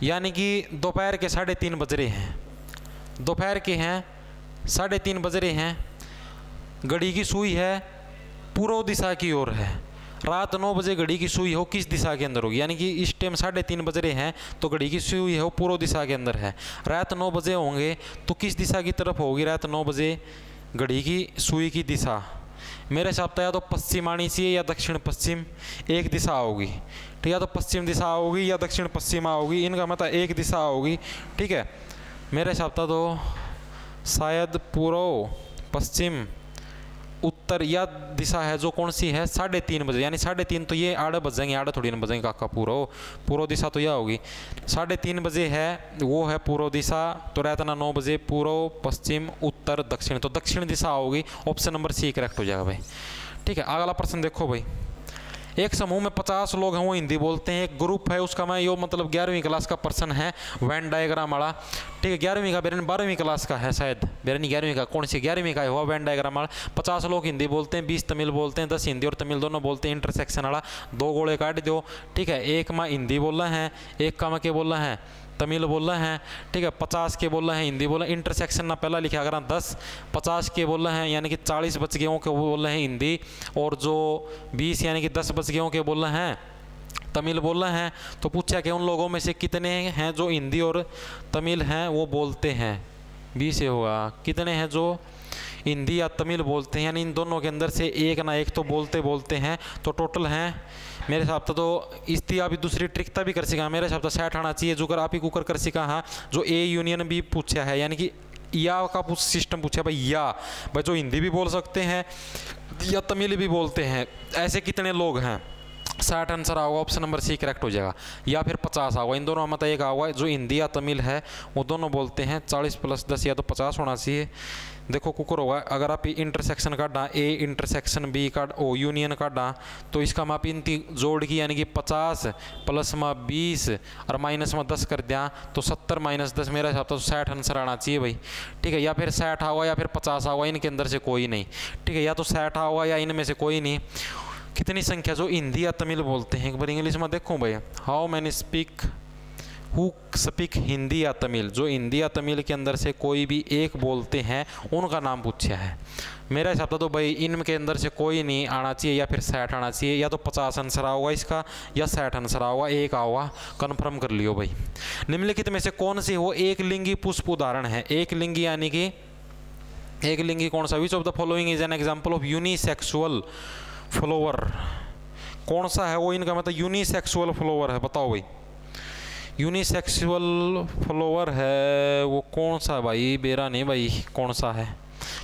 यानी कि दोपहर के 3:30 बज रहे हैं, दोपहर के हैं 3:30 बज रहे हैं, घड़ी की सुई है पूर्व दिशा की ओर है। रात 9 बजे घड़ी की सुई हो किस दिशा के अंदर होगी, यानी कि इस टाइम 3:30 बज रहे हैं तो घड़ी की सुई है वो पूर्व दिशा के अंदर है। रात 9 बजे होंगे तो किस दिशा की तरफ होगी रात 9 बजे घड़ी की सुई की दिशा, मेरे हिसाब से या तो पश्चिम आनी चाहिए या दक्षिण पश्चिम, एक दिशा होगी, ठीक है। या तो पश्चिम दिशा होगी या दक्षिण पश्चिम होगी, इनका मतलब एक दिशा होगी, ठीक है। मेरे हिसाब से तो शायद पूर्व पश्चिम उत्तर या दिशा है जो कौन सी है 3:30 बजे, यानी 3:30 तो ये 8 बजेंगे, 8 थोड़ी ना बजेंगे काका, पूर्व दिशा तो यह होगी 3:30 बजे है वो है पूर्व दिशा, तो रहता ना 9 बजे पूर्व पश्चिम उत्तर दक्षिण, तो दक्षिण दिशा होगी, ऑप्शन नंबर सी करेक्ट हो जाएगा भाई, ठीक है। अगला प्रश्न देखो भाई, एक समूह में 50 लोग हैं वो हिंदी बोलते हैं, एक ग्रुप है उसका मैं यो मतलब 11वीं क्लास का पर्सन है, वैन डायग्राम वाला, ठीक है। 11वीं का बेरन 12वीं क्लास का है शायद, बेरन 11वीं का कौन सी 11वीं का हुआ वैन डायग्राम वाला। 50 लोग हिंदी बोलते हैं, 20 तमिल बोलते हैं, 10 हिंदी और तमिल दोनों बोलते हैं, इंटरसेक्शन वाला 2 गोले काट दो, ठीक है। एक में हिंदी बोल रहे हैं, एक का में क्या बोल रहे हैं तमिल बोल रहे हैं, ठीक है। 50 के बोल रहे हैं हिंदी बोल रहे हैं, इंटरसेक्शन ना पहला लिखा अगर 10 50 के बोल रहे हैं, यानी कि 40 बच गए के बोल रहे हैं हिंदी, और जो 20 यानी कि 10 बच गए के बोल रहे हैं तमिल बोल रहे हैं। तो पूछा कि उन लोगों में से कितने हैं जो हिंदी और तमिल हैं वो बोलते हैं, 20 से होगा, कितने हैं जो हिंदी या तमिल बोलते हैं, यानी इन दोनों के अंदर से एक ना एक तो बोलते हैं, तो टोटल हैं मेरे हिसाब से तो इसकी अभी दूसरी ट्रिकता भी कर सका, मेरे हिसाब से 60 आना चाहिए, जो कर आप ही कुकर कर सका, हाँ जो ए यूनियन भी पूछा है, यानी कि या का सिस्टम पूछा भाई, या भाई जो हिंदी भी बोल सकते हैं या तमिल भी बोलते हैं, ऐसे कितने लोग हैं, 60 आंसर आएगा, ऑप्शन नंबर सी करेक्ट हो जाएगा, या फिर 50 आएगा, इन दोनों में मतलब एक आएगा जो हिंदी या तमिल है वो दोनों बोलते हैं, 40 + 10 या तो 50 होना चाहिए। देखो कुकर होगा, अगर आप इंटरसेक्शन काटा ए इंटरसेक्शन बी का ओ यूनियन काटा, तो इसका माप इन जोड़ की यानी कि 50 प्लस में 20 और माइनस में 10 कर दिया तो 70 - 10 मेरा हिसाब तो 60 आंसर आना चाहिए भाई, ठीक है। या फिर 60 आवा या फिर 50 आवा, इनके अंदर से कोई नहीं, ठीक है। या तो 60 आवा या इनमें से कोई नहीं। कितनी संख्या जो हिंदी या तमिल बोलते हैं, एक बार इंग्लिश में देखूँ भाई, how many speak who speak Hindi या तमिल, जो हिंदी या तमिल के अंदर से कोई भी एक बोलते हैं उनका नाम पूछा है। मेरा हिसाब तो भाई इनके अंदर से कोई नहीं आना चाहिए, या फिर 60 आना चाहिए, या तो 50 आंसर आऊगा इसका या 60 आंसर आऊगा, एक आऊगा, कन्फर्म कर लियो भाई। निम्नलिखित में से कौन सी वो एक लिंगी पुष्प उदाहरण है, एक लिंगी यानी कि एक लिंगी कौन सा, which of the following is an example of unisexual flower, कौन सा है वो, इनका मतलब यूनिसेक्सुअल फ्लावर है, बताओ भाई यूनिसेक्सुअल फ्लावर है वो कौन सा है भाई, बेरा नहीं भाई कौन सा है,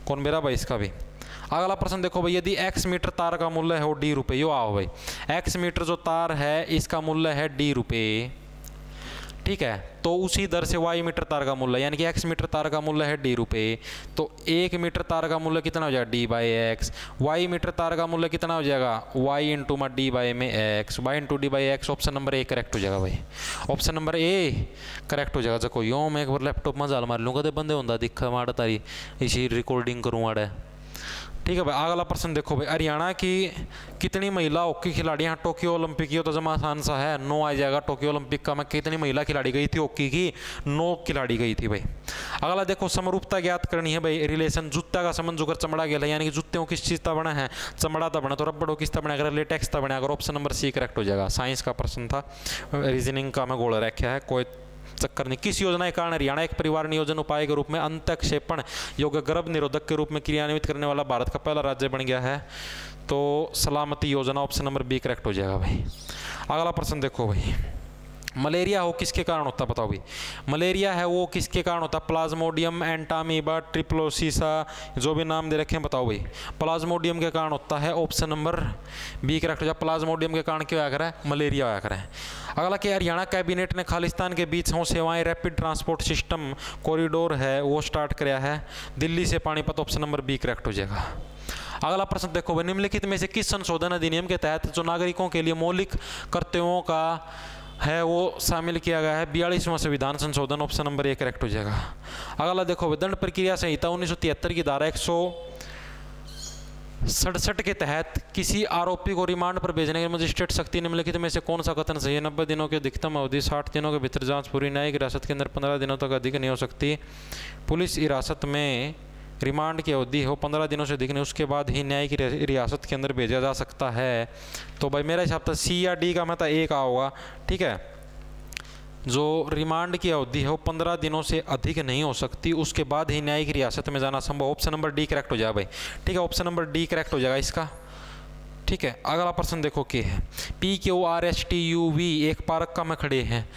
कौन बेरा भाई इसका भी। अगला प्रश्न देखो भाई, यदि x मीटर तार का मूल्य है वो d रुपये, यो आओ भाई, x मीटर जो तार है इसका मूल्य है d रुपये, ठीक है। तो उसी दर से y मीटर तार का मूल्य, यानी कि x मीटर तार का मूल्य है d रुपये, तो 1 मीटर तार का मूल्य कितना हो जाएगा d/x, y मीटर तार का मूल्य कितना हो जाएगा y इंटू में d में x, y into d/x, option number A correct हो जाएगा भाई, ऑप्शन नंबर ए करेक्ट हो जाएगा। जब यो मैं एक बार लैपटॉप में जाल मार लूँगा तो बंदे होंगे दिखा माड़ा तारी इसी रिकॉर्डिंग करूँ माड़ा, ठीक है भाई। अगला प्रश्न देखो भाई, हरियाणा की कितनी महिला हॉकी खिलाड़ी यहाँ टोक्यो ओलंपिक की, तो जमा आसान सा है, 9 आ जाएगा। टोक्यो ओलंपिक का में कितनी महिला खिलाड़ी गई थी हॉकी की, 9 खिलाड़ी गई थी भाई। अगला देखो, समरूपता ज्ञात करनी है भाई, रिलेशन जूता का संबंध जो कर चमड़ा गया, यानी कि जूते किस चीज़ का बना है, चमड़ा का बना, तो रबड़ किस का बना, अगर लेटेक्स का बना, अगर ऑप्शन नंबर सी करेक्ट हो जाएगा। साइंस का प्रश्न था, रीजनिंग का मैं गोल रखा है, कोई चक्कर नहीं। किस योजना के कारण हरियाणा एक परिवार नियोजन उपाय के रूप में अंतःक्षेपण योग्य गर्भ निरोधक के रूप में क्रियान्वित करने वाला भारत का पहला राज्य बन गया है, तो सलामती योजना, ऑप्शन नंबर बी करेक्ट हो जाएगा भाई। अगला प्रश्न देखो भाई, मलेरिया हो किसके कारण होता है बताओ भाई। मलेरिया है वो किसके कारण होता है, प्लाज्मोडियम एंटामीबा ट्रिप्लोसिसा जो भी नाम दे रखे हैं बताओ भाई। प्लाज्मोडियम के कारण होता है, ऑप्शन नंबर बी करेक्ट हो जाए। प्लाज्मोडियम के कारण क्या होया करे, मलेरिया होया करे। अगला कि हरियाणा कैबिनेट ने खालिस्तान के बीच हो सेवाएं रैपिड ट्रांसपोर्ट सिस्टम कॉरिडोर है वो स्टार्ट कराया है, दिल्ली से Panipat, option number B correct हो जाएगा। अगला प्रश्न देखो भाई, निम्नलिखित में से किस संशोधन अधिनियम के तहत जो नागरिकों के लिए मौलिक कर्तव्यों का है वो शामिल किया गया है, 42वां संविधान संशोधन, ऑप्शन नंबर ए करेक्ट हो जाएगा। अगला देखो भाई, दंड प्रक्रिया संहिता 1973 की धारा 167 के तहत किसी आरोपी को रिमांड पर भेजने के मजिस्ट्रेट शक्ति निम्नलिखित में से कौन सा कथन सही है। 90 दिनों की अधिकतम अवधि, 60 दिनों के भीतर जांच पूरी, न्यायिक हिरासत के अंदर 15 दिनों तक अधिक नहीं हो सकती, पुलिस हिरासत में रिमांड की अवधि हो 15 दिनों से अधिक नहीं, उसके बाद ही न्यायिक रियासत के अंदर भेजा जा सकता है। तो भाई मेरा हिसाब से सी या डी का मतलब ए का होगा, ठीक है। जो रिमांड की अवधि है वो 15 दिनों से अधिक नहीं हो सकती, उसके बाद ही न्यायिक रियासत में जाना संभव, ऑप्शन नंबर डी करेक्ट हो जाएगा भाई, ठीक है। ऑप्शन नंबर डी करेक्ट हो जाएगा इसका, ठीक है। अगला प्रश्न देखो क्या है, PQRSTUV एक पार्क में खड़े हैं,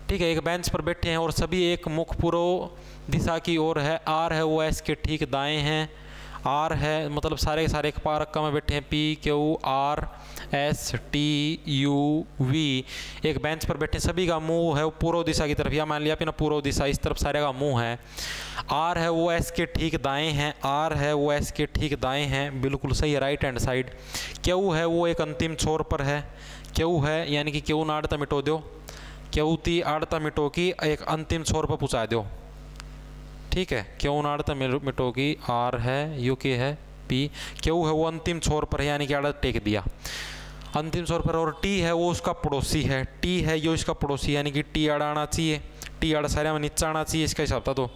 ठीक है, एक बेंच पर बैठे हैं और सभी एक मुख पूर्व दिशा की ओर है, R है वो S के ठीक दाएं हैं, R है मतलब सारे के सारे एक पार्क में बैठे हैं, PQRSTUV एक बेंच पर बैठे, सभी का मुंह है वो पूर्व दिशा की तरफ, या मान लिया आपने पूर्व दिशा इस तरफ सारे का मुंह है, R है वो S के ठीक दाएं हैं, R है वो S के ठीक दाएं हैं, बिल्कुल सही है, राइट हैंड साइड। Q है वो एक अंतिम छोर पर है, Q है यानी कि Q नाड़ता मिटो दो, Q ती आड़ता मिटो की एक अंतिम छोर पर पहुँचा दो, ठीक है। Q नाड़ता मिटो की R है, U के है P, Q है वो अंतिम छोर पर है यानी कि आड़ा टेक दिया अंतिम छोर पर, और T है वो उसका पड़ोसी है, T है यो इसका पड़ोसी यानी कि T आड़ा आना चाहिए, T आड़ा सारे में नीचे आना चाहिए इसका हिसाब था, तो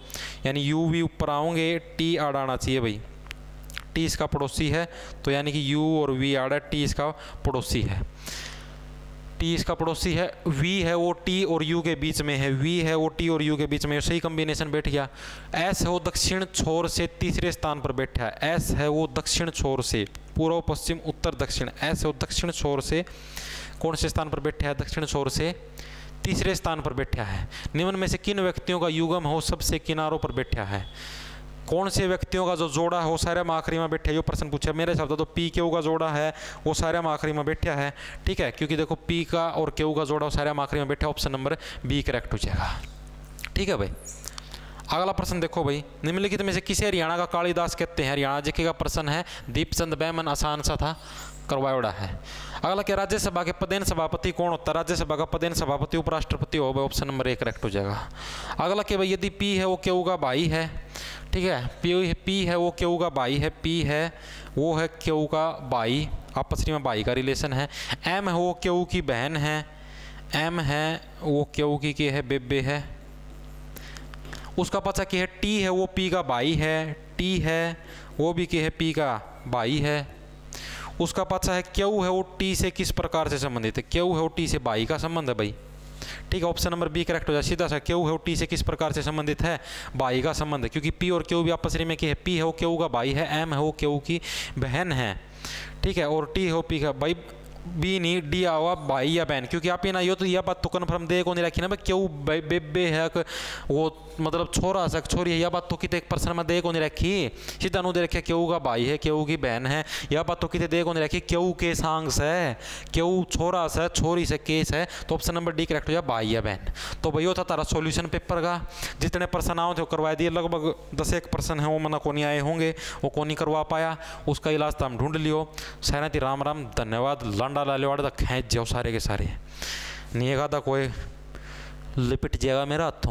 यानी U V ऊपर आओगे T आड़ा आना चाहिए भाई, T इसका पड़ोसी है तो यानी कि U और V आड़ा, T इसका पड़ोसी है, T इसका पड़ोसी है, V है वो T और U के बीच में है, V है वो T और U के बीच में, सही कॉम्बिनेशन बैठ गया। S है वो दक्षिण छोर से तीसरे स्थान पर बैठा है, S है वो दक्षिण छोर से, पूर्व पश्चिम उत्तर दक्षिण, S है वो दक्षिण छोर से कौन से स्थान पर बैठा है, दक्षिण छोर से तीसरे स्थान पर बैठा है। निम्न में से किन व्यक्तियों का युग्म हो सबसे किनारों पर बैठा है, कौन से व्यक्तियों का जो जोड़ा हो सारे में आखिरी में बैठे, ये प्रश्न पूछा मेरे हिसाब से तो PQ का जोड़ा है वो सारे में आखिरी में बैठा है, ठीक है, क्योंकि देखो P का और Q का जोड़ा वो सारे में आखिरी में बैठा, ऑप्शन नंबर बी करेक्ट हो जाएगा, ठीक है भाई। अगला प्रश्न देखो भाई, निम्नलिखित में से किसे हरियाणा का कालिदास कहते हैं, हरियाणा जी का प्रश्न है, दीपचंद बैमन, आसान सा था, करवायोड़ा है। अगला क्या, राज्यसभा के पदेन सभापति कौन होता है, राज्यसभा का पदेन सभापति उपराष्ट्रपति हो भाई, ऑप्शन नंबर ए करेक्ट हो जाएगा। अगला क्या भाई, यदि P है वो Q का भाई है, ठीक है, P है वो Q का भाई है, P है वो है Q का भाई, आपस में भाई का रिलेशन है, M है वो Q की बहन है, M है वो Q की है बेबे है, उसका पचा क्या है, T है वो P का भाई है, T है वो भी क्या है P का भाई है, उसका पचा है Q है वो T से किस प्रकार से संबंधित है, Q है वो T से भाई का संबंध है भाई, ठीक है, ऑप्शन नंबर बी करेक्ट हो जाए, सीधा सा Q है वो T से किस प्रकार से संबंधित है, भाई का संबंध है, क्योंकि P और Q भी आपस में क्या है, P है वो Q का भाई है, M है वो Q की बहन है, ठीक है, और T है वो P का भाई, बी नहीं डी आवा भाई या बहन, क्योंकि आप ये ना यो तो यह बात तो कन्फर्म दे को नहीं रखी ना भाई, क्यों बेबे है वो मतलब छोरा सक छोरी है, यह बात तो कितने एक पर्सन में दे को नहीं रखी, सीधा नु दे रखे क्यों का भाई है क्यों की बहन है, यह बात तो कितने दे को नहीं रखी, क्यों के सांग्स है क्यों छोरा से छोरी से केस है, तो ऑप्शन नंबर डी करेक्ट हो जाए भाई या बहन। तो भाई था तारा सॉल्यूशन पेपर का, जितने प्रश्न आओ थे वो करवा दिए, लगभग 10 प्रश्न है वो मना को नहीं आए होंगे, वो को नहीं करवा पाया, उसका इलाज तो हम ढूंढ लियो। सहनती राम राम, धन्यवाद। लांडा लाले वाड़े तक खींच जाओ सारे के सारे, नहीं था कोई लिपट जाएगा मेरा हाथों।